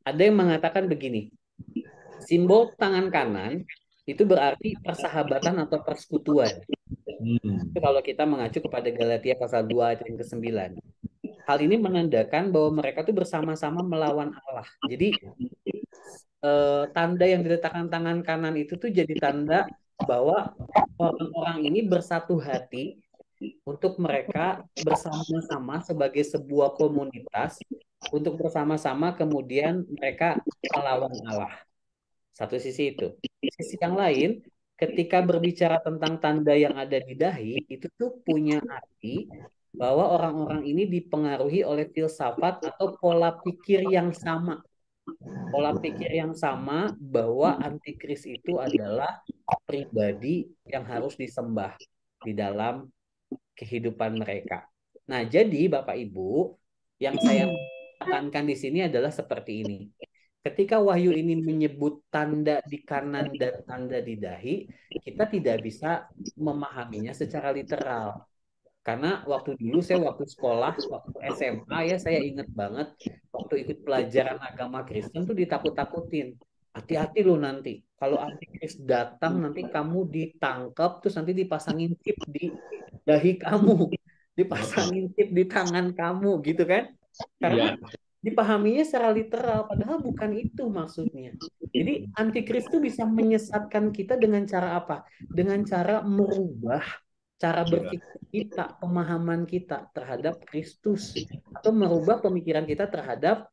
ada yang mengatakan begini. Simbol tangan kanan itu berarti persahabatan atau persekutuan. Itu kalau kita mengacu kepada Galatia pasal 2 ayat yang ke-9. Hal ini menandakan bahwa mereka itu bersama-sama melawan Allah. Jadi tanda yang diletakkan tangan kanan itu tuh jadi tanda bahwa orang-orang ini bersatu hati untuk mereka bersama-sama sebagai sebuah komunitas untuk bersama-sama kemudian mereka melawan Allah. Satu sisi itu. Sisi yang lain, ketika berbicara tentang tanda yang ada di dahi, itu tuh punya arti bahwa orang-orang ini dipengaruhi oleh filsafat atau pola pikir yang sama. Pola pikir yang sama bahwa antikris itu adalah pribadi yang harus disembah di dalam kehidupan mereka. Nah, jadi Bapak Ibu, yang saya tekankan di sini adalah seperti ini. Ketika wahyu ini menyebut tanda di kanan dan tanda di dahi, kita tidak bisa memahaminya secara literal. Karena waktu dulu saya waktu sekolah, waktu SMA ya saya ingat banget waktu ikut pelajaran agama Kristen tuh ditakut-takutin. Hati-hati lo nanti. Kalau antikris datang nanti kamu ditangkap terus nanti dipasangin chip di dahi kamu, dipasangin chip di tangan kamu gitu kan? Karena dipahaminya secara literal, padahal bukan itu maksudnya. Jadi antikris itu bisa menyesatkan kita dengan cara apa? Dengan cara merubah cara berpikir kita, pemahaman kita terhadap Kristus, atau merubah pemikiran kita terhadap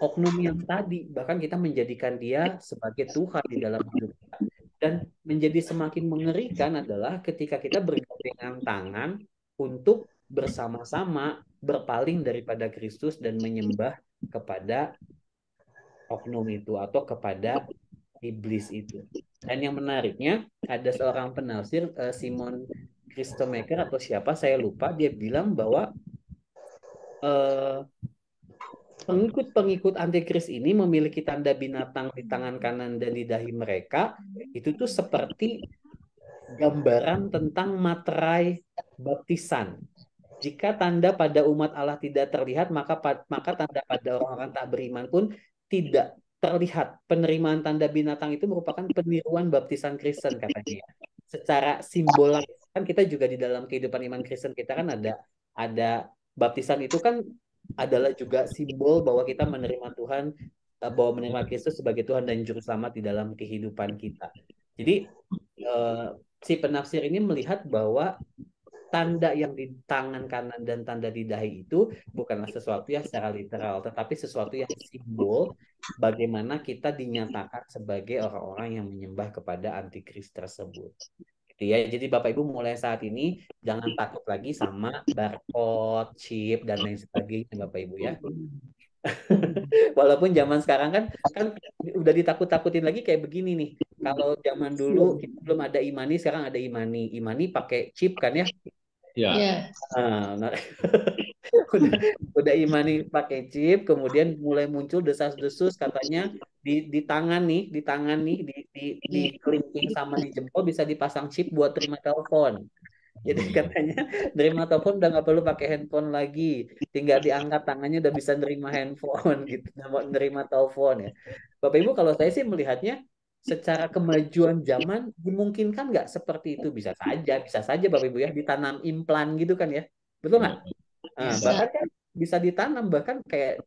oknum yang tadi. Bahkan kita menjadikan dia sebagai Tuhan di dalam hidup kita. Dan menjadi semakin mengerikan adalah ketika kita bergandengan tangan untuk bersama-sama berpaling daripada Kristus dan menyembah kepada oknum itu atau kepada iblis itu. Dan yang menariknya ada seorang penafsir Simon Christomaker atau siapa saya lupa, dia bilang bahwa pengikut-pengikut antikris ini memiliki tanda binatang di tangan kanan dan di dahi mereka itu tuh seperti gambaran tentang materai baptisan. Jika tanda pada umat Allah tidak terlihat, maka tanda pada orang-orang tak beriman pun tidak terlihat. Penerimaan tanda binatang itu merupakan peniruan baptisan Kristen katanya. Secara simbol kan kita juga di dalam kehidupan iman Kristen kita kan ada baptisan itu kan adalah juga simbol bahwa kita menerima Tuhan, bahwa menerima Kristus sebagai Tuhan dan Juru Selamat di dalam kehidupan kita. Jadi si penafsir ini melihat bahwa tanda yang di tangan kanan dan tanda di dahi itu bukanlah sesuatu yang secara literal, tetapi sesuatu yang simbol bagaimana kita dinyatakan sebagai orang-orang yang menyembah kepada antikris tersebut. Gitu ya. Jadi Bapak Ibu mulai saat ini jangan takut lagi sama barcode, chip dan lain sebagainya Bapak Ibu ya. Walaupun zaman sekarang kan udah ditakut-takutin lagi kayak begini nih. Kalau zaman dulu kita belum ada Imani, sekarang ada Imani. Imani pakai chip kan ya? Ya. Nah, udah Imani pakai chip, kemudian mulai muncul desas-desus katanya di tangan nih, di kelingking sama di jempol bisa dipasang chip buat terima telepon. Jadi katanya nerima telepon udah nggak perlu pakai handphone lagi, tinggal diangkat tangannya udah bisa nerima handphone gitu, nerima telepon ya. Bapak Ibu kalau saya sih melihatnya secara kemajuan zaman dimungkinkan nggak seperti itu, bisa saja Bapak Ibu ya ditanam implan gitu kan ya, betul nggak? Nah, bahkan kan bisa ditanam, bahkan kayak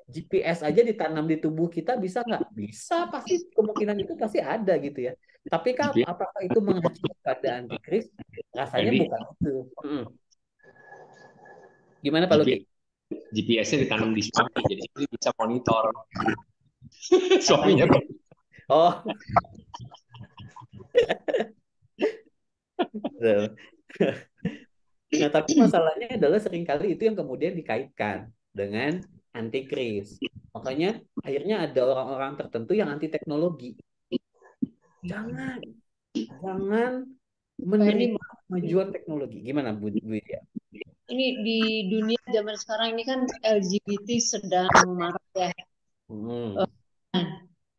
GPS aja ditanam di tubuh kita bisa nggak? Bisa, pasti kemungkinan itu pasti ada gitu ya. Tapi kan apakah itu mengacu pada antikris? Rasanya bukan itu. Gimana Pak Luki? GPS-nya ditanam di suami, jadi istri bisa monitor suaminya. Oh. Nah, tapi masalahnya adalah seringkali itu yang kemudian dikaitkan dengan antikris. Makanya akhirnya ada orang-orang tertentu yang anti teknologi. Jangan menerima kemajuan teknologi. Gimana Bu Widya? Ini di dunia zaman sekarang ini kan LGBT sedang marak ya.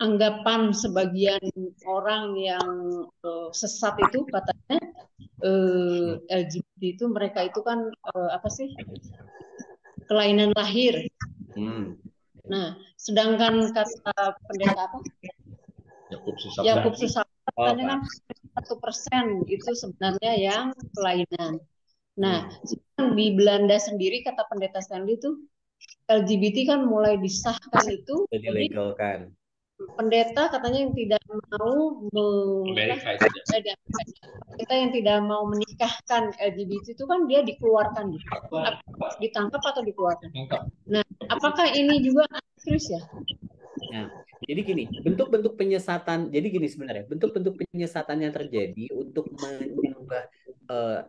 Anggapan sebagian orang yang sesat itu katanya LGBT itu mereka itu kan apa sih, kelainan lahir. Nah, sedangkan kata pendeta apa? Yakub Susah katanya kan 1% itu sebenarnya yang kelainan. Nah, di Belanda sendiri kata pendeta Stanley itu LGBT kan mulai disahkan itu, dilegalkan. Pendeta katanya yang tidak mau kita yang tidak mau menikahkan LGBT itu kan dia dikeluarkan, ditangkap atau dikeluarkan. Nah, apakah ini juga antikris ya? Nah, jadi gini, bentuk-bentuk penyesatan. Jadi gini sebenarnya, bentuk-bentuk penyesatan yang terjadi untuk menyembah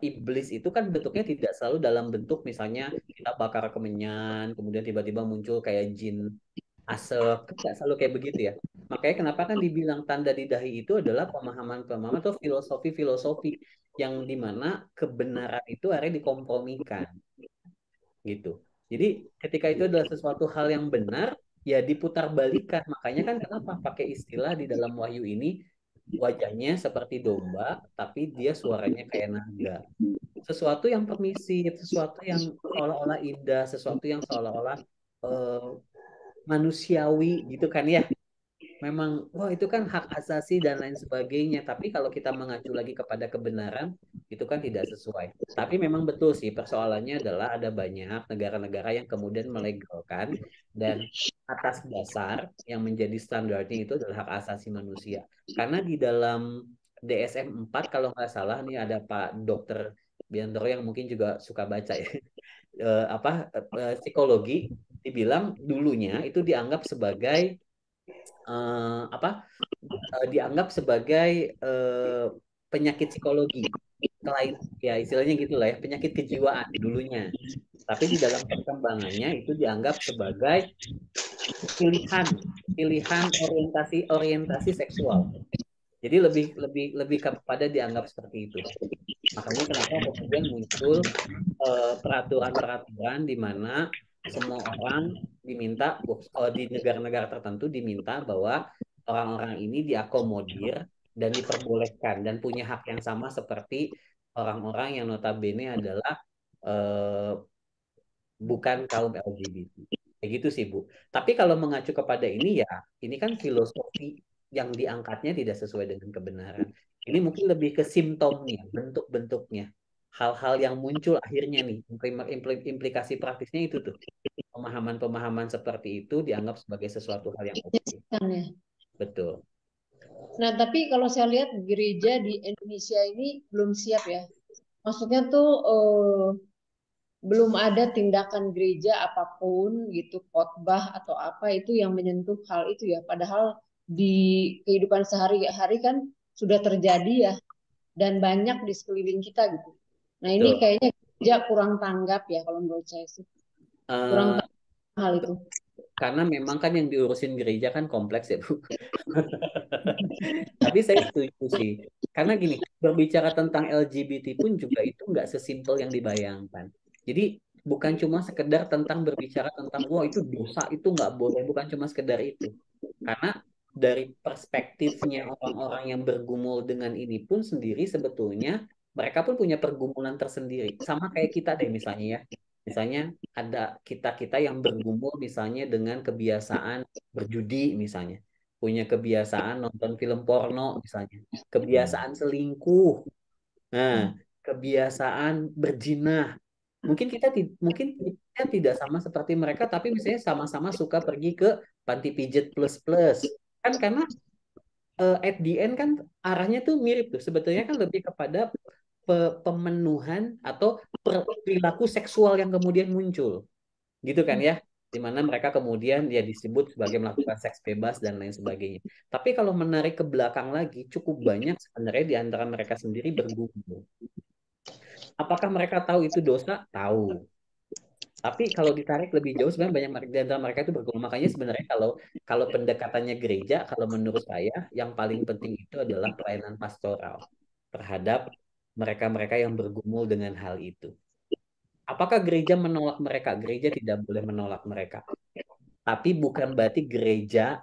iblis itu kan bentuknya tidak selalu dalam bentuk misalnya kita bakar kemenyan, kemudian tiba-tiba muncul kayak jin asap, tidak selalu kayak begitu ya. Makanya kenapa kan dibilang tanda di dahi itu adalah pemahaman-pemahaman atau filosofi-filosofi yang dimana kebenaran itu akhirnya dikompromikan gitu. Jadi ketika itu adalah sesuatu hal yang benar, ya diputar-balikan. Makanya kan kenapa pakai istilah di dalam Wahyu ini wajahnya seperti domba, tapi dia suaranya kayak naga. Sesuatu yang permisif, sesuatu yang seolah-olah indah, sesuatu yang seolah-olah manusiawi gitu kan ya. Memang, wah itu kan hak asasi dan lain sebagainya. Tapi kalau kita mengacu lagi kepada kebenaran, itu kan tidak sesuai. Tapi memang betul sih, persoalannya adalah ada banyak negara-negara yang kemudian melegalkan dan atas dasar yang menjadi standarnya itu adalah hak asasi manusia. Karena di dalam DSM 4 kalau nggak salah nih ada Pak Dokter Biantoro yang mungkin juga suka baca ya. Psikologi dibilang dulunya itu dianggap sebagai dianggap sebagai penyakit psikologi, selain ya istilahnya gitulah ya, penyakit kejiwaan dulunya. Tapi di dalam perkembangannya itu dianggap sebagai pilihan orientasi seksual. Jadi lebih kepada dianggap seperti itu. Makanya kenapa kemudian muncul peraturan-peraturan di mana semua orang diminta di negara-negara tertentu diminta bahwa orang-orang ini diakomodir dan diperbolehkan dan punya hak yang sama seperti orang-orang yang notabene adalah bukan kaum LGBT. Kayak gitu sih, Bu. Tapi kalau mengacu kepada ini ya, ini kan filosofi yang diangkatnya tidak sesuai dengan kebenaran. Ini mungkin lebih ke simptomnya, bentuk-bentuknya. Hal-hal yang muncul akhirnya nih, implikasi praktisnya itu tuh. Pemahaman-pemahaman seperti itu dianggap sebagai sesuatu hal yang oke. Ya. Betul. Nah, tapi kalau saya lihat gereja di Indonesia ini belum siap ya. Maksudnya tuh belum ada tindakan gereja apapun gitu, khotbah atau apa itu yang menyentuh hal itu ya. Padahal di kehidupan sehari-hari kan sudah terjadi ya, dan banyak di sekeliling kita gitu. Nah ini kayaknya gereja kurang tanggap ya kalau menurut saya sih. Kurang tanggap hal itu. Karena memang kan yang diurusin gereja kan kompleks ya, Bu. Tapi saya setuju sih. Karena gini, berbicara tentang LGBT pun juga itu nggak sesimpel yang dibayangkan. Jadi bukan cuma sekedar tentang berbicara tentang wah itu dosa, itu nggak boleh. Bukan cuma sekedar itu. Karena dari perspektifnya orang-orang yang bergumul dengan ini pun sendiri sebetulnya mereka pun punya pergumulan tersendiri. Sama kayak kita deh misalnya ya. Misalnya ada kita-kita yang bergumul misalnya dengan kebiasaan berjudi misalnya. Punya kebiasaan nonton film porno misalnya. Kebiasaan selingkuh. Nah, kebiasaan berzina. Mungkin kita tidak sama seperti mereka, tapi misalnya sama-sama suka pergi ke panti pijat plus-plus. Kan karena at the end kan arahnya tuh mirip tuh. Sebetulnya kan lebih kepada pemenuhan atau perilaku seksual yang kemudian muncul. Gitu kan ya? Di mana mereka kemudian ya disebut sebagai melakukan seks bebas dan lain sebagainya. Tapi kalau menarik ke belakang lagi, cukup banyak sebenarnya di antara mereka sendiri bergumul. Apakah mereka tahu itu dosa? Tahu. Tapi kalau ditarik lebih jauh sebenarnya banyak di antara mereka itu bergumul. Makanya sebenarnya kalau pendekatannya gereja, kalau menurut saya yang paling penting itu adalah pelayanan pastoral terhadap mereka-mereka yang bergumul dengan hal itu. Apakah gereja menolak mereka? Gereja tidak boleh menolak mereka. Tapi bukan berarti gereja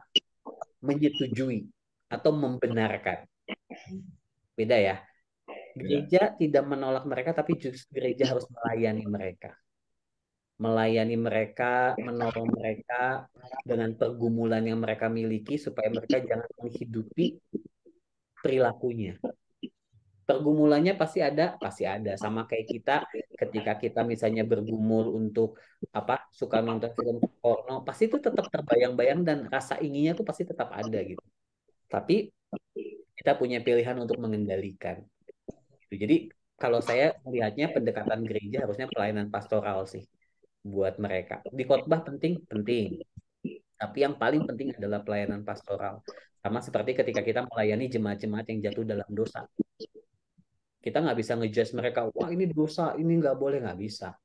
menyetujui atau membenarkan. Beda ya. Gereja tidak menolak mereka, tapi justru gereja harus melayani mereka. Melayani mereka, menolong mereka dengan pergumulan yang mereka miliki supaya mereka jangan menghidupi perilakunya. Pergumulannya pasti ada sama kayak kita ketika kita misalnya bergumul untuk suka nonton film porno, pasti itu tetap terbayang-bayang dan rasa inginnya tuh pasti tetap ada gitu. Tapi kita punya pilihan untuk mengendalikan. Jadi kalau saya melihatnya pendekatan gereja harusnya pelayanan pastoral sih buat mereka. Di khotbah penting, tapi yang paling penting adalah pelayanan pastoral. Sama seperti ketika kita melayani jemaat-jemaat yang jatuh dalam dosa. Kita nggak bisa ngejudge mereka, wah ini dosa, ini nggak boleh, nggak bisa.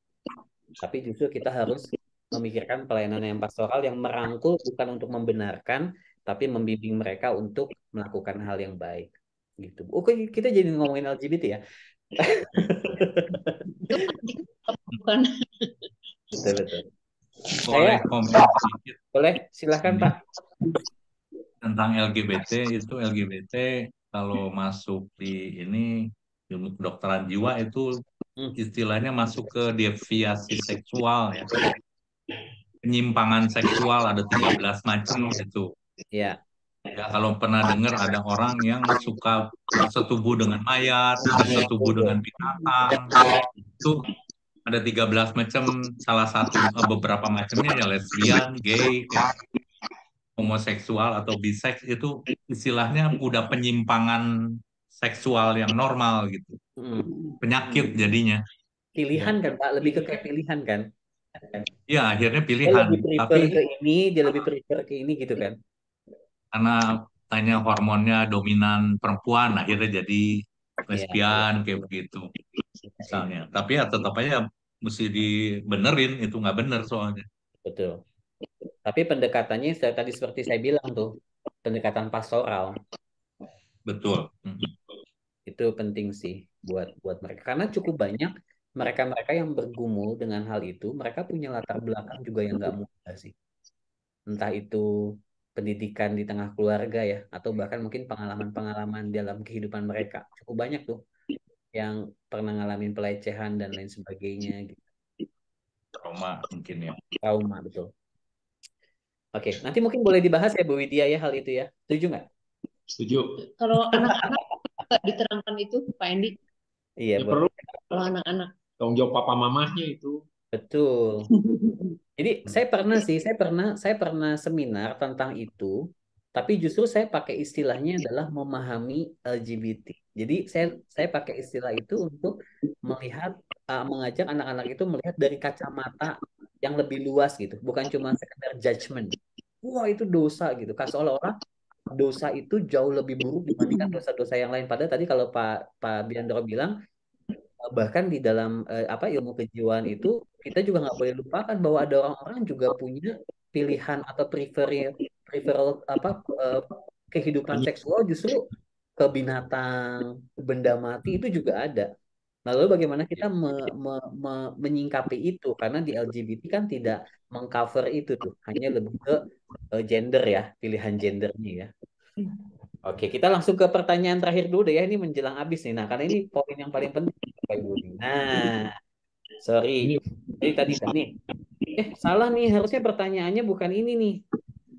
Tapi justru kita harus memikirkan pelayanan yang pastoral yang merangkul bukan untuk membenarkan, tapi membimbing mereka untuk melakukan hal yang baik. Gitu. Oke, kita jadi ngomongin LGBT ya. Bukan. Betul. boleh komen sedikit Boleh, silahkan ini Pak. tentang LGBT. Itu LGBT kalau masuk di ini ilmu kedokteran jiwa itu istilahnya masuk ke deviasi seksual ya. Penyimpangan seksual ada 13 macam gitu. Ya. Ya, kalau pernah dengar ada orang yang suka bersetubuh dengan mayat, bersetubuh dengan binatang, itu ada 13 macam, salah satu beberapa macamnya ya lesbian, gay, ya, homoseksual atau biseks itu istilahnya udah penyimpangan seksual yang normal gitu. Penyakit jadinya. Pilihan kan Pak, lebih ke kayak pilihan kan. Ya, akhirnya Dia pilihan. lebih prefer Tapi ke ini, dia lebih prefer ke ini gitu kan. karena tanya hormonnya dominan perempuan, akhirnya jadi Ya, lesbian kayak begitu misalnya. Tapi ya tetap aja mesti dibenerin, itu nggak bener soalnya. betul. Tapi pendekatannya tadi seperti saya bilang tuh, pendekatan pastoral Betul. itu penting sih buat mereka karena cukup banyak mereka-mereka yang bergumul dengan hal itu, mereka punya latar belakang juga yang nggak mudah sih. Entah itu pendidikan di tengah keluarga ya, atau bahkan mungkin pengalaman-pengalaman dalam kehidupan mereka. Cukup banyak tuh yang pernah ngalamin pelecehan dan lain sebagainya gitu. Trauma mungkin ya. Trauma, betul. Oke, nanti mungkin boleh dibahas ya Bu Widya ya hal itu ya. Setuju nggak? Setuju. Kalau anak-anak nggak diterangkan itu, Pak Endi. Iya, Ya, perlu Kalau anak-anak. tanggung jawab papa mamahnya itu. betul. Jadi saya pernah seminar tentang itu, tapi justru saya pakai istilahnya adalah memahami LGBT. Jadi saya pakai istilah itu untuk mengajak anak-anak itu melihat dari kacamata yang lebih luas gitu, bukan cuma sekedar judgement. Wah, itu dosa gitu. Seolah-olah dosa itu jauh lebih buruk dibandingkan dosa-dosa yang lain. Padahal tadi kalau Pak Biandro bilang bahkan di dalam ilmu kejiwaan itu kita juga nggak boleh lupakan bahwa ada orang-orang juga punya pilihan atau preferal kehidupan seksual justru ke binatang, benda mati itu juga ada. Nah, lalu bagaimana kita menyingkapi itu? Karena di LGBT kan tidak mengcover itu tuh, hanya lebih ke gender ya, pilihan gendernya ya. Oke, kita langsung ke pertanyaan terakhir dulu deh ya. Ini menjelang habis nih. Nah, karena ini poin yang paling penting, Bapak Ibu. Nah, sorry. Jadi tadi nih. Salah nih. Harusnya pertanyaannya bukan ini nih.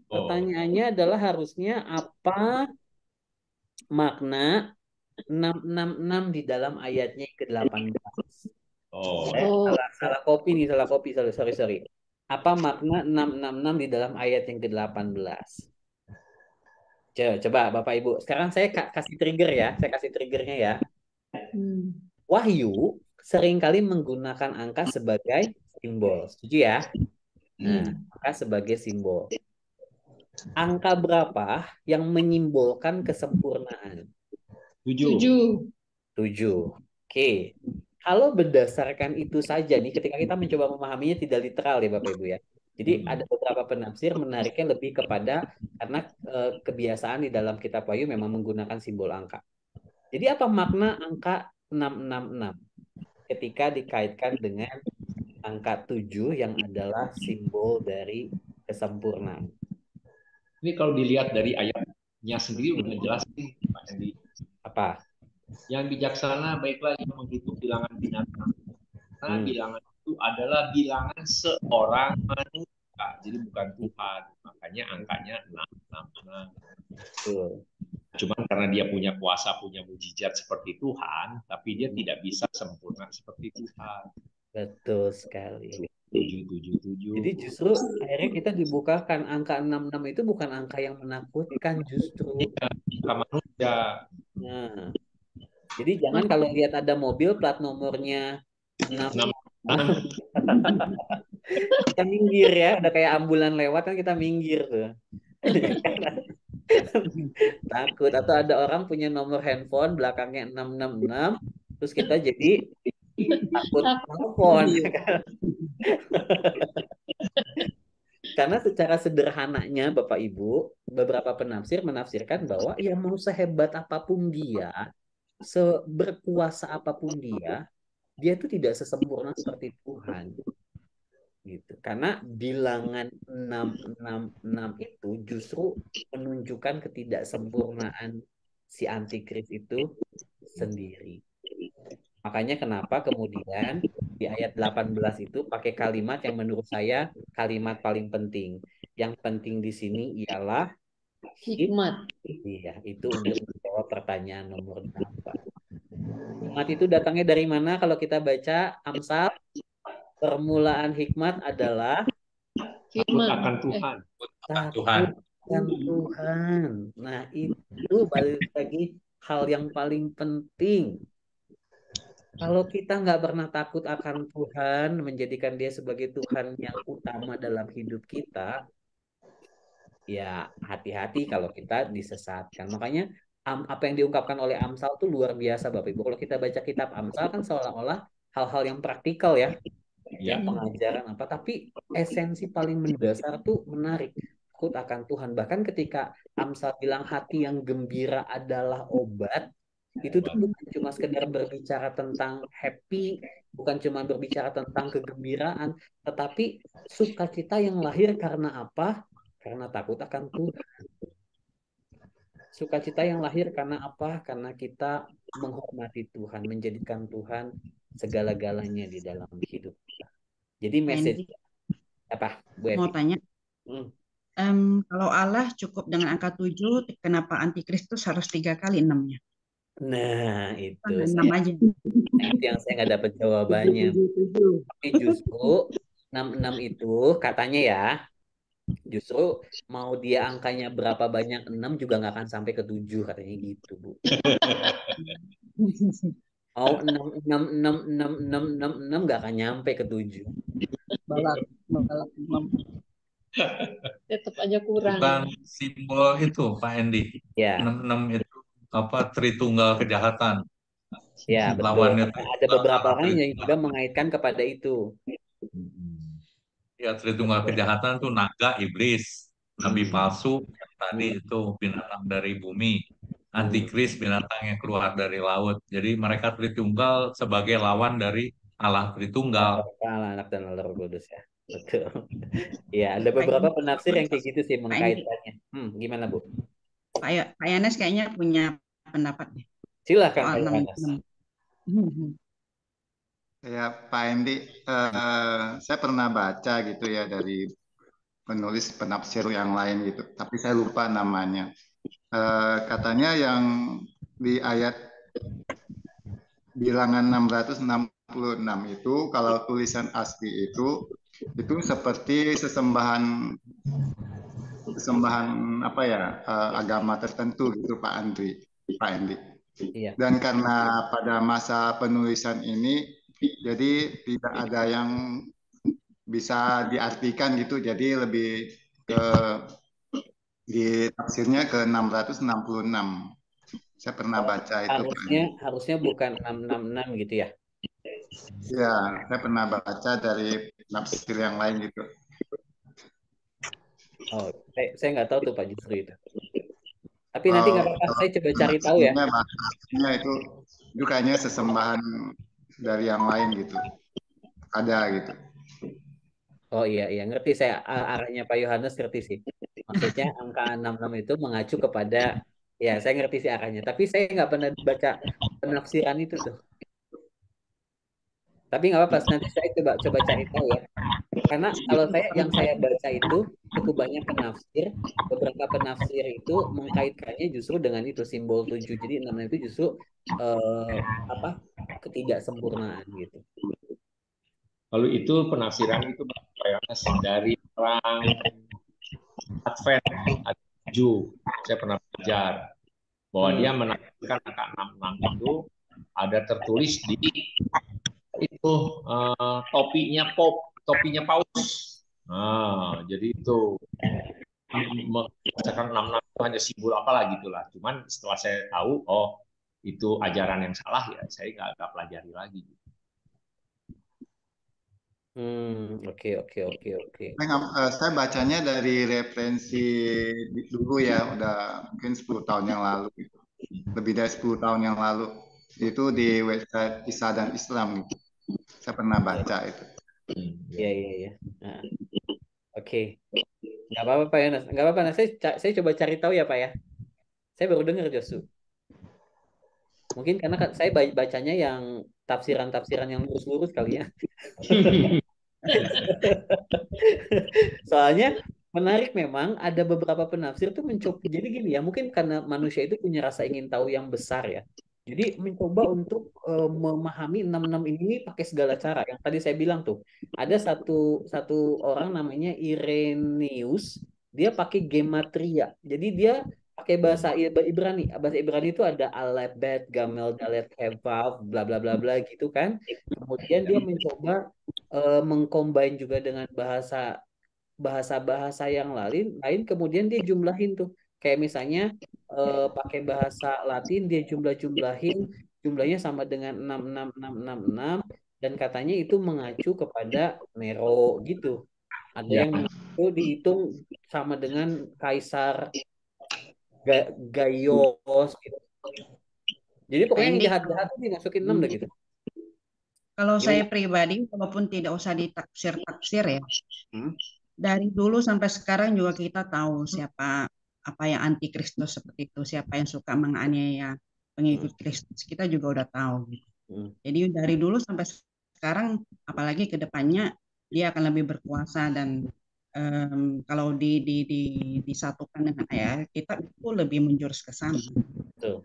Pertanyaannya adalah harusnya apa makna 666 di dalam ayatnya yang ke-18. Salah copy nih, sorry. Apa makna 666 di dalam ayat yang ke-18? Coba Bapak Ibu. Sekarang saya kasih trigger ya. Saya kasih triggernya ya. Wahyu seringkali menggunakan angka sebagai simbol. Setuju ya? Nah, angka sebagai simbol. Angka berapa yang menyimbolkan kesempurnaan? 7. 7. Oke. Kalau berdasarkan itu saja nih, ketika kita mencoba memahaminya tidak literal ya Bapak Ibu ya. Jadi ada beberapa penafsir menariknya lebih kepada karena kebiasaan di dalam kitab Wahyu memang menggunakan simbol angka. Jadi apa makna angka 666 ketika dikaitkan dengan angka 7 yang adalah simbol dari kesempurnaan? Ini kalau dilihat dari ayatnya sendiri udah jelas nih Pak Andi. Apa? Yang bijaksana baiklah yang menghitung bilangan binatang. Karena bilangan itu adalah bilangan seorang manusia, jadi bukan Tuhan. Makanya angkanya 666. Cuman karena dia punya kuasa, punya mujizat seperti Tuhan, tapi dia tidak bisa sempurna seperti Tuhan. Betul sekali. 777. Jadi justru akhirnya kita dibukakan angka 66 itu bukan angka yang menakutkan justru. Angka manusia. Nah, jadi jangan kalau lihat ada mobil plat nomornya 6 kita minggir ya, udah kayak ambulan lewat kan kita minggir tuh. Takut. Atau ada orang punya nomor handphone belakangnya 666 terus kita jadi takut telepon. Karena secara sederhananya Bapak Ibu, beberapa penafsir menafsirkan bahwa ya mau sehebat apapun dia, seberkuasa apapun dia itu tidak sesempurna seperti Tuhan. gitu. Karena bilangan 666 itu justru menunjukkan ketidaksempurnaan si antikris itu sendiri. Makanya kenapa kemudian di ayat 18 itu pakai kalimat yang menurut saya kalimat paling penting. Yang penting di sini ialah Hikmat. Iya, itu untuk menjawab pertanyaan nomor 8. Hikmat itu datangnya dari mana? Kalau kita baca Amsal, permulaan hikmat adalah Hikmat. akan Tuhan. Tuhan. takut Tuhan. Nah, itu balik lagi hal yang paling penting. Kalau kita nggak pernah takut akan Tuhan, menjadikan Dia sebagai Tuhan yang utama dalam hidup kita, ya hati-hati kalau kita disesatkan. Makanya apa yang diungkapkan oleh Amsal itu luar biasa, Bapak Ibu. Kalau kita baca kitab Amsal kan seolah-olah hal-hal yang praktikal ya, Ya. pengajaran apa. Tapi esensi paling mendasar tuh menarik. Takut akan Tuhan. Bahkan ketika Amsal bilang hati yang gembira adalah obat, itu tuh bukan cuma sekedar berbicara tentang happy, bukan cuma berbicara tentang kegembiraan, tetapi sukacita yang lahir karena apa? Karena takut akan Tuhan. Sukacita yang lahir karena apa? Karena kita menghormati Tuhan, menjadikan Tuhan segala-galanya di dalam hidup kita. Jadi message apa? Bu Mau Evi? tanya, kalau Allah cukup dengan angka 7, kenapa antikristus harus 3 kali 6-nya? Nah, itu 6 aja. itu yang saya nggak dapat jawabannya. Tapi justru 66 itu katanya ya, justru mau dia angkanya berapa banyak 6 juga nggak akan sampai ke 7 katanya gitu, Bu. Mau 6 nggak akan nyampe ke 7. Balak 6. Tetap aja kurang. Bukan simbol itu, Pak Endi. Ya, 66 itu apa Tritunggal kejahatan. ya betul. Lawannya Ada beberapa orang yang juga mengaitkan kepada itu. Ya, Tritunggal kejahatan itu naga, iblis, nabi palsu, yang tadi itu binatang dari bumi, antikris binatang yang keluar dari laut. Jadi mereka Tritunggal sebagai lawan dari Allah Tritunggal. Allah, Anak dan Roh Kudus ya. Betul. Ya, ada beberapa penafsir yang kayak gitu sih mengkaitkannya. Gimana, Bu? Pak Yanes kayaknya punya pendapat deh. Silakan, Soal Pak Yanes. Ya, Pak Endi, saya pernah baca gitu ya dari penulis penafsir yang lain gitu, tapi saya lupa namanya. Katanya yang di ayat bilangan 666 itu, kalau tulisan asli itu seperti sesembahan apa ya, agama tertentu gitu, Pak Endi. Iya. Dan karena pada masa penulisan ini jadi tidak ada yang bisa diartikan gitu, jadi lebih ke ditafsirnya ke 666. Saya pernah baca itu. Harusnya bukan 666 gitu ya? Ya, saya pernah baca dari tafsir yang lain gitu. Oh, saya nggak tahu tuh Pak justru itu. Tapi nanti nggak apa-apa, saya coba cari tahu ya. Maksudnya itu kayaknya sesembahan dari yang lain gitu. Ada gitu. Oh iya, ngerti saya arahnya Pak Yohanes, ngerti sih. Maksudnya angka 66 itu mengacu kepada, ya saya ngerti sih arahnya. Tapi saya nggak pernah baca penafsiran itu tuh. Tapi nggak apa-apa, nanti saya coba cari tahu ya. Karena kalau yang saya baca itu cukup banyak penafsir. Beberapa penafsir itu mengkaitkannya justru dengan itu simbol 7. Jadi 6 itu justru ketidaksempurnaan gitu. Lalu itu penafsiran itu dari orang Advent, saya pernah belajar bahwa dia menafsirkan angka 66 itu ada tertulis di itu topinya Paus. Nah, jadi itu misalkan 66 itu hanya simbol apalah gitulah. Cuman setelah saya tahu, oh itu ajaran yang salah ya, saya nggak pelajari lagi. Oke. Saya bacanya dari referensi dulu ya, udah mungkin 10 tahun yang lalu gitu. Lebih dari 10 tahun yang lalu. Itu di website Isa dan Islam gitu. Saya pernah baca itu. Iya, iya, iya. Nah, oke. Nggak apa-apa Pak Yonas. Nggak apa-apa. Nah, saya coba cari tahu ya Pak ya. Saya baru dengar Josu. Mungkin karena saya bacanya yang tafsiran-tafsiran yang lurus-lurus kali ya. Soalnya menarik memang ada beberapa penafsir tuh mencoba. Jadi gini ya, mungkin karena manusia itu punya rasa ingin tahu yang besar ya. Jadi mencoba untuk memahami 66 ini pakai segala cara. Yang tadi saya bilang tuh, ada satu satu orang namanya Irenaeus, dia pakai gematria. Jadi dia pakai bahasa Ibrani. Bahasa Ibrani itu ada Aleph, Bet, Gamel, Dalet, He, Vav, bla bla bla bla gitu kan. Kemudian dia mencoba mengcombine juga dengan bahasa-bahasa yang lain kemudian dia jumlahin tuh kayak misalnya pakai bahasa Latin dia jumlahin jumlahnya sama dengan 66666 dan katanya itu mengacu kepada Nero gitu ada Ya. yang mengacu dihitung sama dengan Kaisar Gaius gitu jadi pokoknya yang Ini jahat-jahat tuh dimasukin 6 dah gitu kalau gimana. saya pribadi, walaupun tidak usah ditafsir-tafsir ya, Hmm? dari dulu sampai sekarang juga kita tahu siapa apa yang anti Kristus seperti itu, siapa yang suka menganiaya pengikut Kristus, kita juga udah tahu gitu. Jadi dari dulu sampai sekarang, apalagi ke depannya dia akan lebih berkuasa dan kalau disatukan dengan ayat kita itu lebih menjurus ke sana. Betul.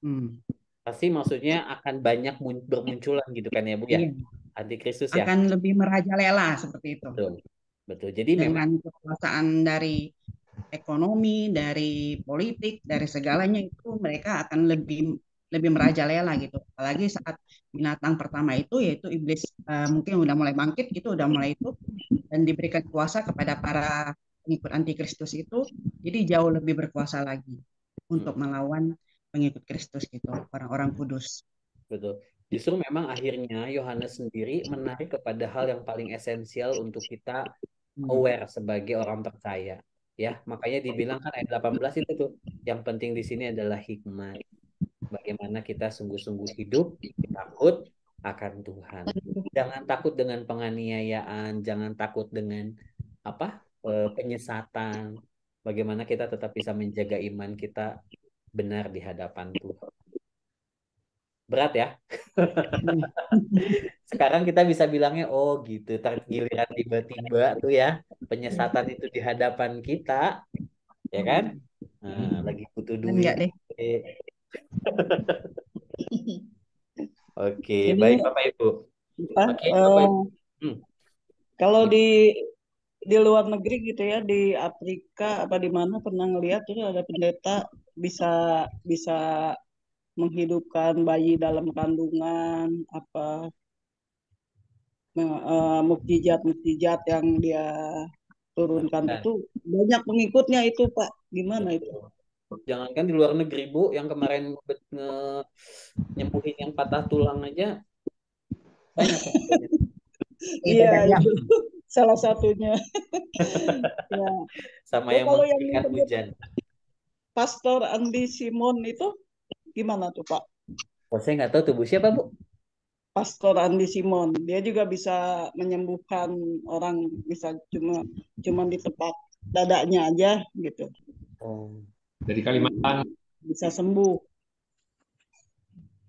Hmm. Pasti maksudnya akan banyak bermunculan gitu kan ya Bu ya Iya, antikristus ya akan lebih merajalela seperti itu. betul betul jadi memang Dengan kekuasaan dari ekonomi, dari politik, dari segalanya itu mereka akan lebih merajalela gitu. Apalagi saat binatang pertama itu yaitu iblis mungkin udah mulai bangkit gitu, udah mulai itu dan diberikan kuasa kepada para pengikut antikristus itu, jadi jauh lebih berkuasa lagi untuk melawan pengikut Kristus gitu, orang-orang kudus. betul. Justru memang akhirnya Yohanes sendiri menarik kepada hal yang paling esensial untuk kita aware sebagai orang percaya. Ya, makanya dibilang kan ayat 18 itu tuh, yang penting di sini adalah hikmat. Bagaimana kita sungguh-sungguh hidup, takut akan Tuhan. Jangan takut dengan penganiayaan, jangan takut dengan apa? Penyesatan. Bagaimana kita tetap bisa menjaga iman kita benar di hadapan Tuhan. Berat ya. Sekarang kita bisa bilangnya oh gitu. Giliran tiba-tiba tuh ya penyesatan itu di hadapan kita, ya kan? Nah, lagi butuh duit. Enggak deh. Oke, Ini baik Bapak Ibu. Oke, Bapak Ibu. Kalau di luar negeri gitu ya, di Afrika apa di mana pernah ngeliat tuh ada pendeta bisa bisa menghidupkan bayi dalam kandungan apa mukjizat-mukjizat yang dia turunkan itu banyak pengikutnya itu Pak. Gimana itu? Jangankan di luar negeri Bu, yang kemarin nyembuhin yang patah tulang aja banyak pengikutnya. Iya, itu salah satunya. Ya. Sama Oh, yang kalau yang menghentikan hujan. Pastor Andi Simon itu gimana tuh Pak? Oh, saya nggak tahu tuh Bu. Siapa Bu? Pastor Andi Simon, dia juga bisa menyembuhkan orang, bisa cuma ditepak dadanya aja gitu. Oh. Dari Kalimantan. Bisa sembuh.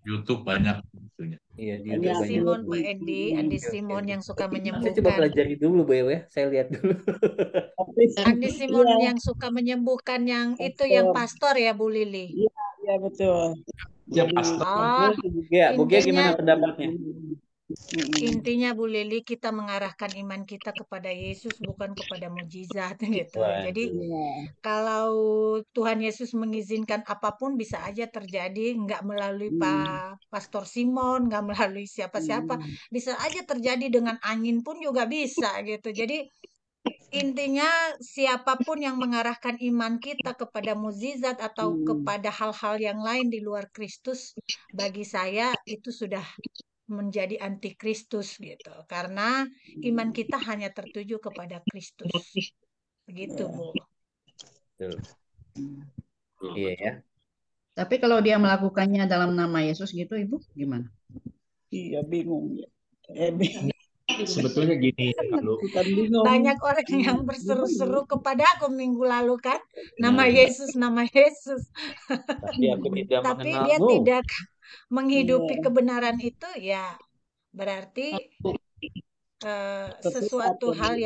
YouTube banyak. Iya, di Andi YouTube Simon, banyak. Pak Edi, Andi Simon yang suka Saya coba menyembuhkan. pelajari dulu Bu ya, saya lihat dulu. Andi Simon yang suka menyembuhkan yang itu yang pastor ya Bu Lili. Iya betul. Ya pastor. Bu Gia gimana pendapatnya? Intinya Bu Lili kita mengarahkan iman kita kepada Yesus bukan kepada mukjizat gitu. Jadi kalau Tuhan Yesus mengizinkan apapun bisa aja terjadi, nggak melalui Pak Pastor Simon, nggak melalui siapa-siapa, bisa aja terjadi dengan angin pun juga bisa gitu. Jadi intinya siapapun yang mengarahkan iman kita kepada mukjizat atau kepada hal-hal yang lain di luar Kristus, bagi saya itu sudah menjadi antikristus gitu. Karena iman kita hanya tertuju kepada Kristus. Begitu, Bu. Iya ya. Tapi kalau dia melakukannya dalam nama Yesus gitu, Ibu gimana? Iya bingung ya. sebetulnya gini, kalau banyak orang yang berseru-seru kepada aku minggu lalu kan, nama Yesus, nama Yesus. Tapi aku tidak Tapi dia mengenalmu. tidak menghidupi kebenaran itu, ya berarti sesuatu hal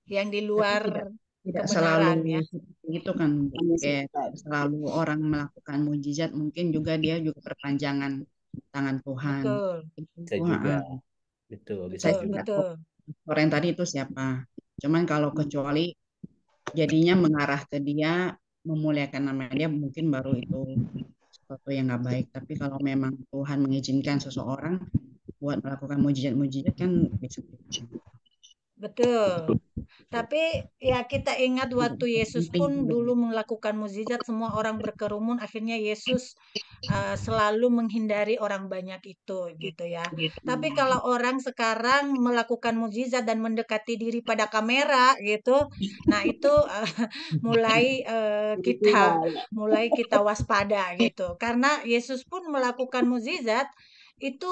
yang di luar tidak kebenaran selalu ya. itu kan selalu orang melakukan mujizat, mungkin juga dia juga perpanjangan tangan Tuhan. Betul. Bisa juga. Betul, bisa Saya juga. Betul. Orang tadi itu siapa? Cuman kalau kecuali jadinya mengarah ke dia, memuliakan nama dia, mungkin baru itu sesuatu yang nggak baik. Tapi kalau memang Tuhan mengizinkan seseorang buat melakukan mujizat-mujizat kan bisa. Betul. Tapi ya kita ingat waktu Yesus pun dulu melakukan mukjizat, semua orang berkerumun, akhirnya Yesus selalu menghindari orang banyak itu gitu ya. Tapi kalau orang sekarang melakukan mukjizat dan mendekati diri pada kamera gitu, nah itu mulai kita waspada gitu. Karena Yesus pun melakukan mukjizat itu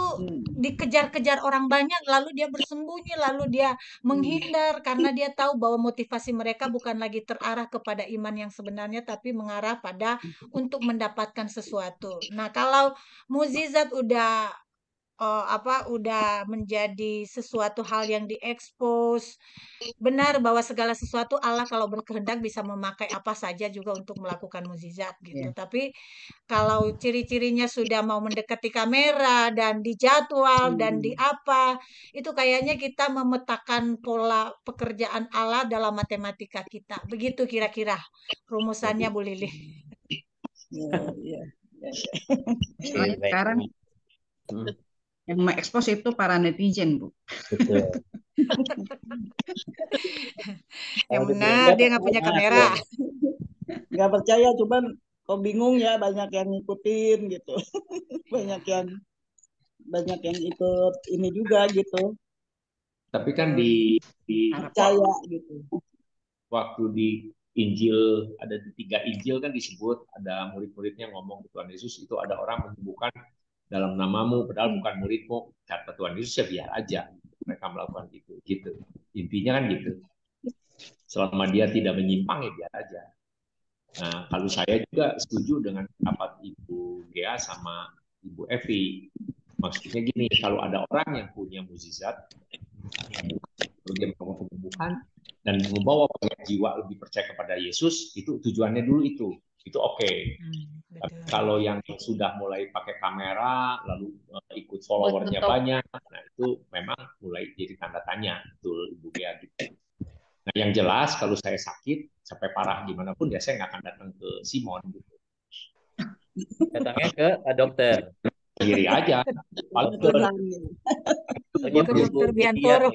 dikejar-kejar orang banyak, lalu dia bersembunyi, lalu dia menghindar karena dia tahu bahwa motivasi mereka bukan lagi terarah kepada iman yang sebenarnya, tapi mengarah pada untuk mendapatkan sesuatu. Nah, kalau mukjizat udah menjadi sesuatu hal yang diekspos, benar bahwa segala sesuatu Allah kalau berkehendak bisa memakai apa saja juga untuk melakukan mukjizat gitu. Tapi kalau ciri-cirinya sudah mau mendekati kamera dan dijadwal dan di apa, itu kayaknya kita memetakan pola pekerjaan Allah dalam matematika kita. Begitu kira-kira rumusannya, Bu Lili. Sekarang yang mengekspos itu para netizen, Bu. Betul. Yang benar dia nggak punya kamera. Nggak percaya, cuman kok bingung ya, banyak yang ngikutin gitu. banyak yang ikut ini juga gitu. Tapi kan di percaya gitu. Waktu di Injil, ada di 3 Injil kan disebut, ada murid-muridnya ngomong ke Tuhan Yesus, itu ada orang menyembuhkan dalam namamu, padahal bukan muridmu. Kata Tuhan Yesus, ya biar aja mereka melakukan itu. Gitu. Intinya kan gitu. Selama dia tidak menyimpang, ya biar aja. Nah, kalau saya juga setuju dengan pendapat Ibu Gea sama Ibu Evi. Maksudnya gini, kalau ada orang yang punya mukjizat, dia melakukan penyembuhan dan membawa jiwa lebih percaya kepada Yesus, itu tujuannya dulu itu oke. Tapi kalau yang sudah mulai pakai kamera lalu ikut followernya banyak, nah itu memang mulai jadi tanda tanya. Betul Ibu Gea gitu. Nah yang jelas kalau saya sakit sampai parah gimana pun ya saya nggak akan datang ke Simon gitu. Datangnya ke dokter. Sendiri aja. Dokter Biantoro.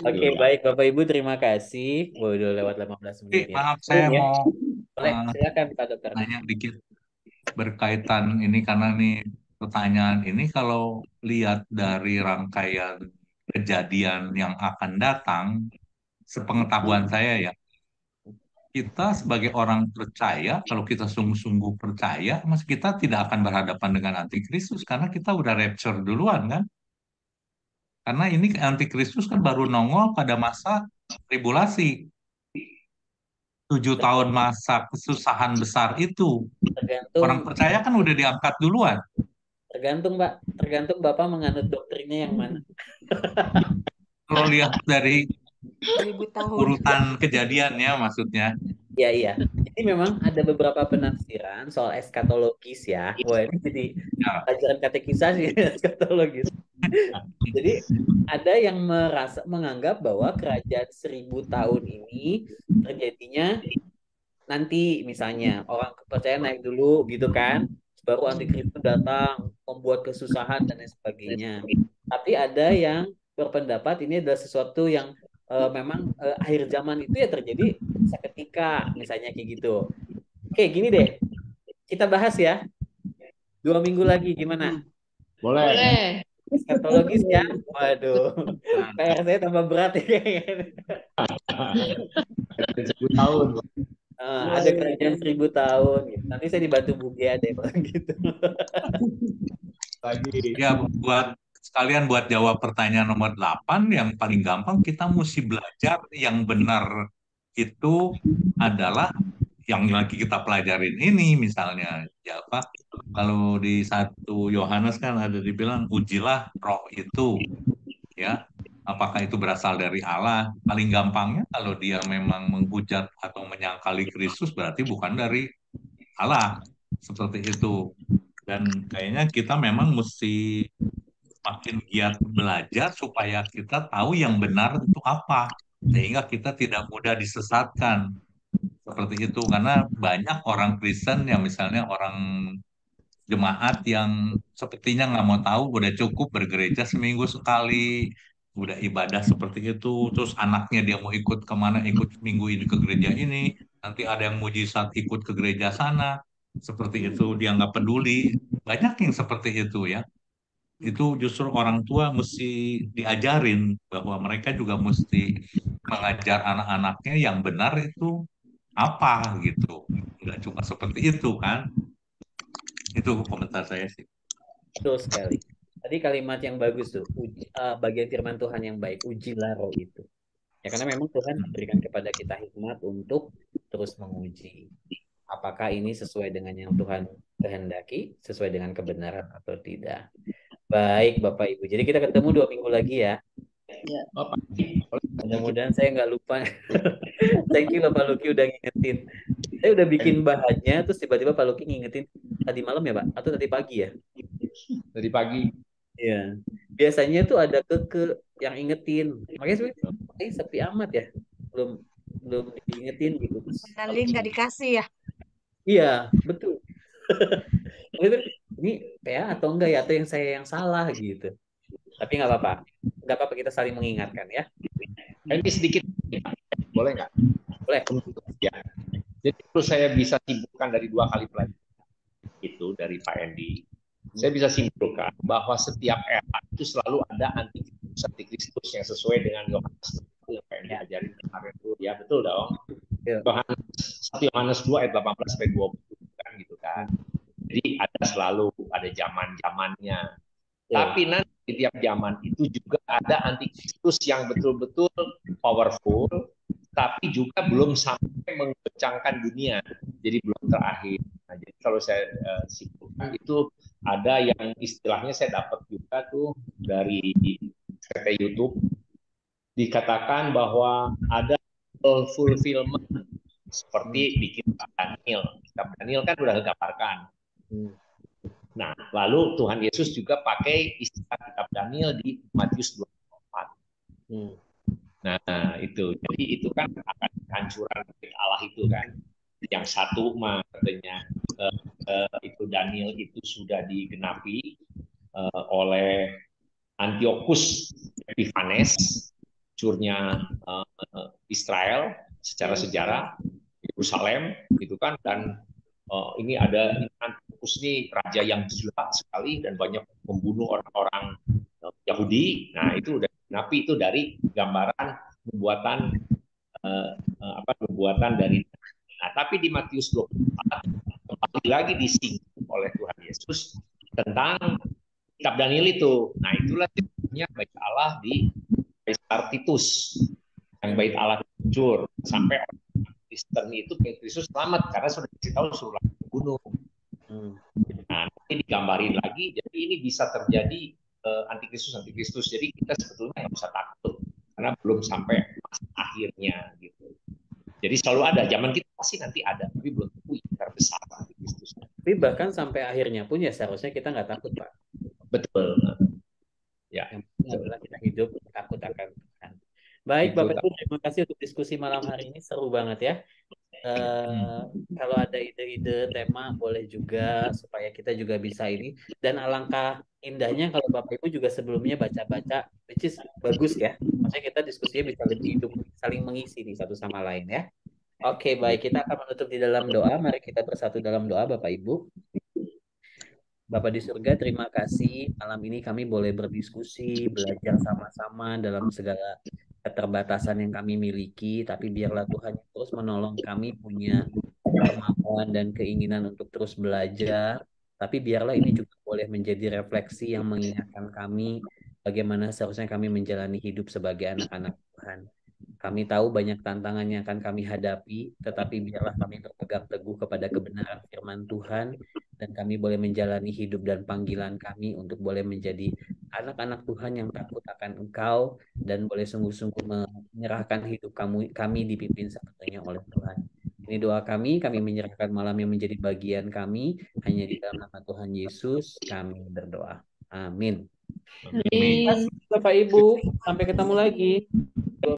Oke, baik Bapak Ibu, terima kasih. Udah lewat 15 menit. Maaf, saya mau silakan Pak Dokter. Tanya dikit berkaitan ini karena nih pertanyaan ini kalau lihat dari rangkaian kejadian yang akan datang, sepengetahuan saya ya, kita sebagai orang percaya, kalau kita sungguh-sungguh percaya, mas kita tidak akan berhadapan dengan antikristus karena kita udah rapture duluan kan? Karena ini antikristus kan baru nongol pada masa tribulasi. 7 tahun masa kesusahan besar itu. Orang percaya kan udah diangkat duluan. Tergantung Pak, tergantung Bapak menganut doktrinnya yang mana. Kalau lihat dari urutan kejadiannya maksudnya. Iya. Jadi memang ada beberapa penafsiran soal eskatologis ya. Wah ini jadi pelajaran katekisasi eskatologis. Jadi ada yang menganggap bahwa kerajaan 1000 tahun ini terjadinya nanti misalnya orang kepercayaan naik dulu gitu kan, baru antikristus datang membuat kesusahan dan lain sebagainya. Tapi ada yang berpendapat ini adalah sesuatu yang memang akhir zaman itu ya terjadi seketika misalnya kayak gitu. Oke gini deh, kita bahas ya 2 minggu lagi gimana? Boleh. Eskatologis ya, waduh, PR saya tambah berat ya kayaknya. 10 tahun. Ada kerajaan 1000 tahun gitu. Nanti saya dibantu Bu Gia deh kalau gitu. Lagi. Ya, sekalian buat jawab pertanyaan nomor 8, yang paling gampang kita mesti belajar yang benar itu adalah yang lagi kita pelajarin ini, misalnya ya apa, kalau di 1 Yohanes kan ada dibilang ujilah roh itu, ya apakah itu berasal dari Allah. Paling gampangnya kalau dia memang menghujat atau menyangkali Kristus berarti bukan dari Allah, seperti itu. Dan kayaknya kita memang mesti makin giat belajar supaya kita tahu yang benar itu apa, sehingga kita tidak mudah disesatkan seperti itu. Karena banyak orang Kristen yang misalnya orang jemaat yang sepertinya nggak mau tahu, udah cukup bergereja seminggu sekali, udah ibadah seperti itu, terus anaknya dia mau ikut kemana, ikut minggu ini ke gereja ini, nanti ada yang mujizat ikut ke gereja sana, seperti itu, dia nggak peduli. Banyak yang seperti itu ya. Itu justru orang tua mesti diajarin bahwa mereka juga mesti mengajar anak-anaknya yang benar itu apa gitu. Nggak cuma seperti itu kan. Itu komentar saya sih. Betul sekali. Tadi kalimat yang bagus tuh, bagian firman Tuhan yang baik, ujilah roh itu. Ya karena memang Tuhan memberikan kepada kita hikmat untuk terus menguji. Apakah ini sesuai dengan yang Tuhan kehendaki, sesuai dengan kebenaran atau tidak. Baik Bapak Ibu, jadi kita ketemu 2 minggu lagi ya. Ya. Mudah-mudahan saya nggak lupa. Thank you Pak Luki udah ngingetin. Saya udah bikin bahannya, terus tiba-tiba Pak Luki ngingetin tadi malam ya Pak? Atau tadi pagi ya? Tadi pagi. Iya. Biasanya tuh ada Keke yang ingetin. Makanya sebenarnya sepi amat ya. Belum diingetin gitu. Link nggak dikasih ya? Iya, betul. Ini PA atau enggak ya? Atau yang saya yang salah gitu. Tapi nggak apa-apa. Nggak apa-apa, kita saling mengingatkan ya. Ini sedikit, boleh nggak? Boleh. Ya. Jadi terus saya bisa simpulkan dari 2 kali pelajaran itu dari Pak Endi. Saya bisa simpulkan bahwa setiap era itu selalu ada antikristus yang sesuai dengan Yohanes yang Pak Endi ajarin kemarin itu. Ya betul dong. Ya. 1 Yohanes 2 ayat 18 sampai 20 kan gitu kan. Jadi selalu ada zaman-zamannya. Tapi nanti di tiap zaman itu juga ada antikristus yang betul-betul powerful, tapi juga belum sampai menggoncangkan dunia. Jadi belum terakhir. Nah, jadi kalau saya simpulkan itu ada yang istilahnya saya dapat juga tuh dari YouTube, dikatakan bahwa ada fulfillment seperti di kitab Daniel. Kitab Daniel kan udah digambarkan. Nah, lalu Tuhan Yesus juga pakai istilah kitab Daniel di Matius 24. Nah, itu. Jadi itu kan akan kehancuran Allah itu kan. Yang satu katanya itu Daniel itu sudah digenapi oleh Antiochus Epiphanes, curnya Israel secara sejarah, Yerusalem gitu kan, dan ini ada Antiochus ini raja yang gila sekali dan banyak membunuh orang-orang Yahudi. Nah, itu udah digenapi itu dari gambaran pembuatan dari. Nah, tapi di Matius 24 kembali lagi disinggung oleh Tuhan Yesus tentang kitab Daniel itu. Nah, itulah ceritanya bait Allah di Kaisar Titus, yang bait Allah hancur sampai orang Kristen itu Kristus selamat karena sudah dikasih tahu suruh bunuh. Nah, ini digambarin lagi, jadi ini bisa terjadi antikristus. Jadi kita sebetulnya nggak usah takut karena belum sampai masa akhirnya gitu. Jadi selalu ada, zaman kita pasti nanti ada, tapi belum tentu terbesar antikristus. Tapi bahkan sampai akhirnya pun ya seharusnya kita nggak takut Pak. Betul. Ya. Yang adalah kita hidup takut akan Tuhan. Baik Bapak Ibu, terima kasih untuk diskusi malam hari ini, seru banget ya. Kalau ada ide-ide tema boleh juga supaya kita juga bisa ini, dan alangkah indahnya kalau Bapak Ibu juga sebelumnya baca-baca, which is bagus ya, maksudnya kita diskusinya bisa lebih hidup, saling mengisi nih satu sama lain ya. Oke, baik, kita akan menutup di dalam doa. Mari kita bersatu dalam doa Bapak Ibu. Bapak di surga, terima kasih malam ini kami boleh berdiskusi, belajar sama-sama dalam segala keterbatasan yang kami miliki, tapi biarlah Tuhan terus menolong kami punya kemauan dan keinginan untuk terus belajar, tapi biarlah ini juga boleh menjadi refleksi yang mengingatkan kami bagaimana seharusnya kami menjalani hidup sebagai anak-anak Tuhan. Kami tahu banyak tantangan yang akan kami hadapi, tetapi biarlah kami berpegang teguh kepada kebenaran firman Tuhan, dan kami boleh menjalani hidup dan panggilan kami untuk boleh menjadi anak-anak Tuhan yang takut akan Engkau, dan boleh sungguh-sungguh menyerahkan hidup kami dipimpin sepenuhnya oleh Tuhan. Ini doa kami menyerahkan malam yang menjadi bagian kami, hanya di dalam nama Tuhan Yesus kami berdoa. Amin. Amin. Bapak Ibu, sampai ketemu lagi.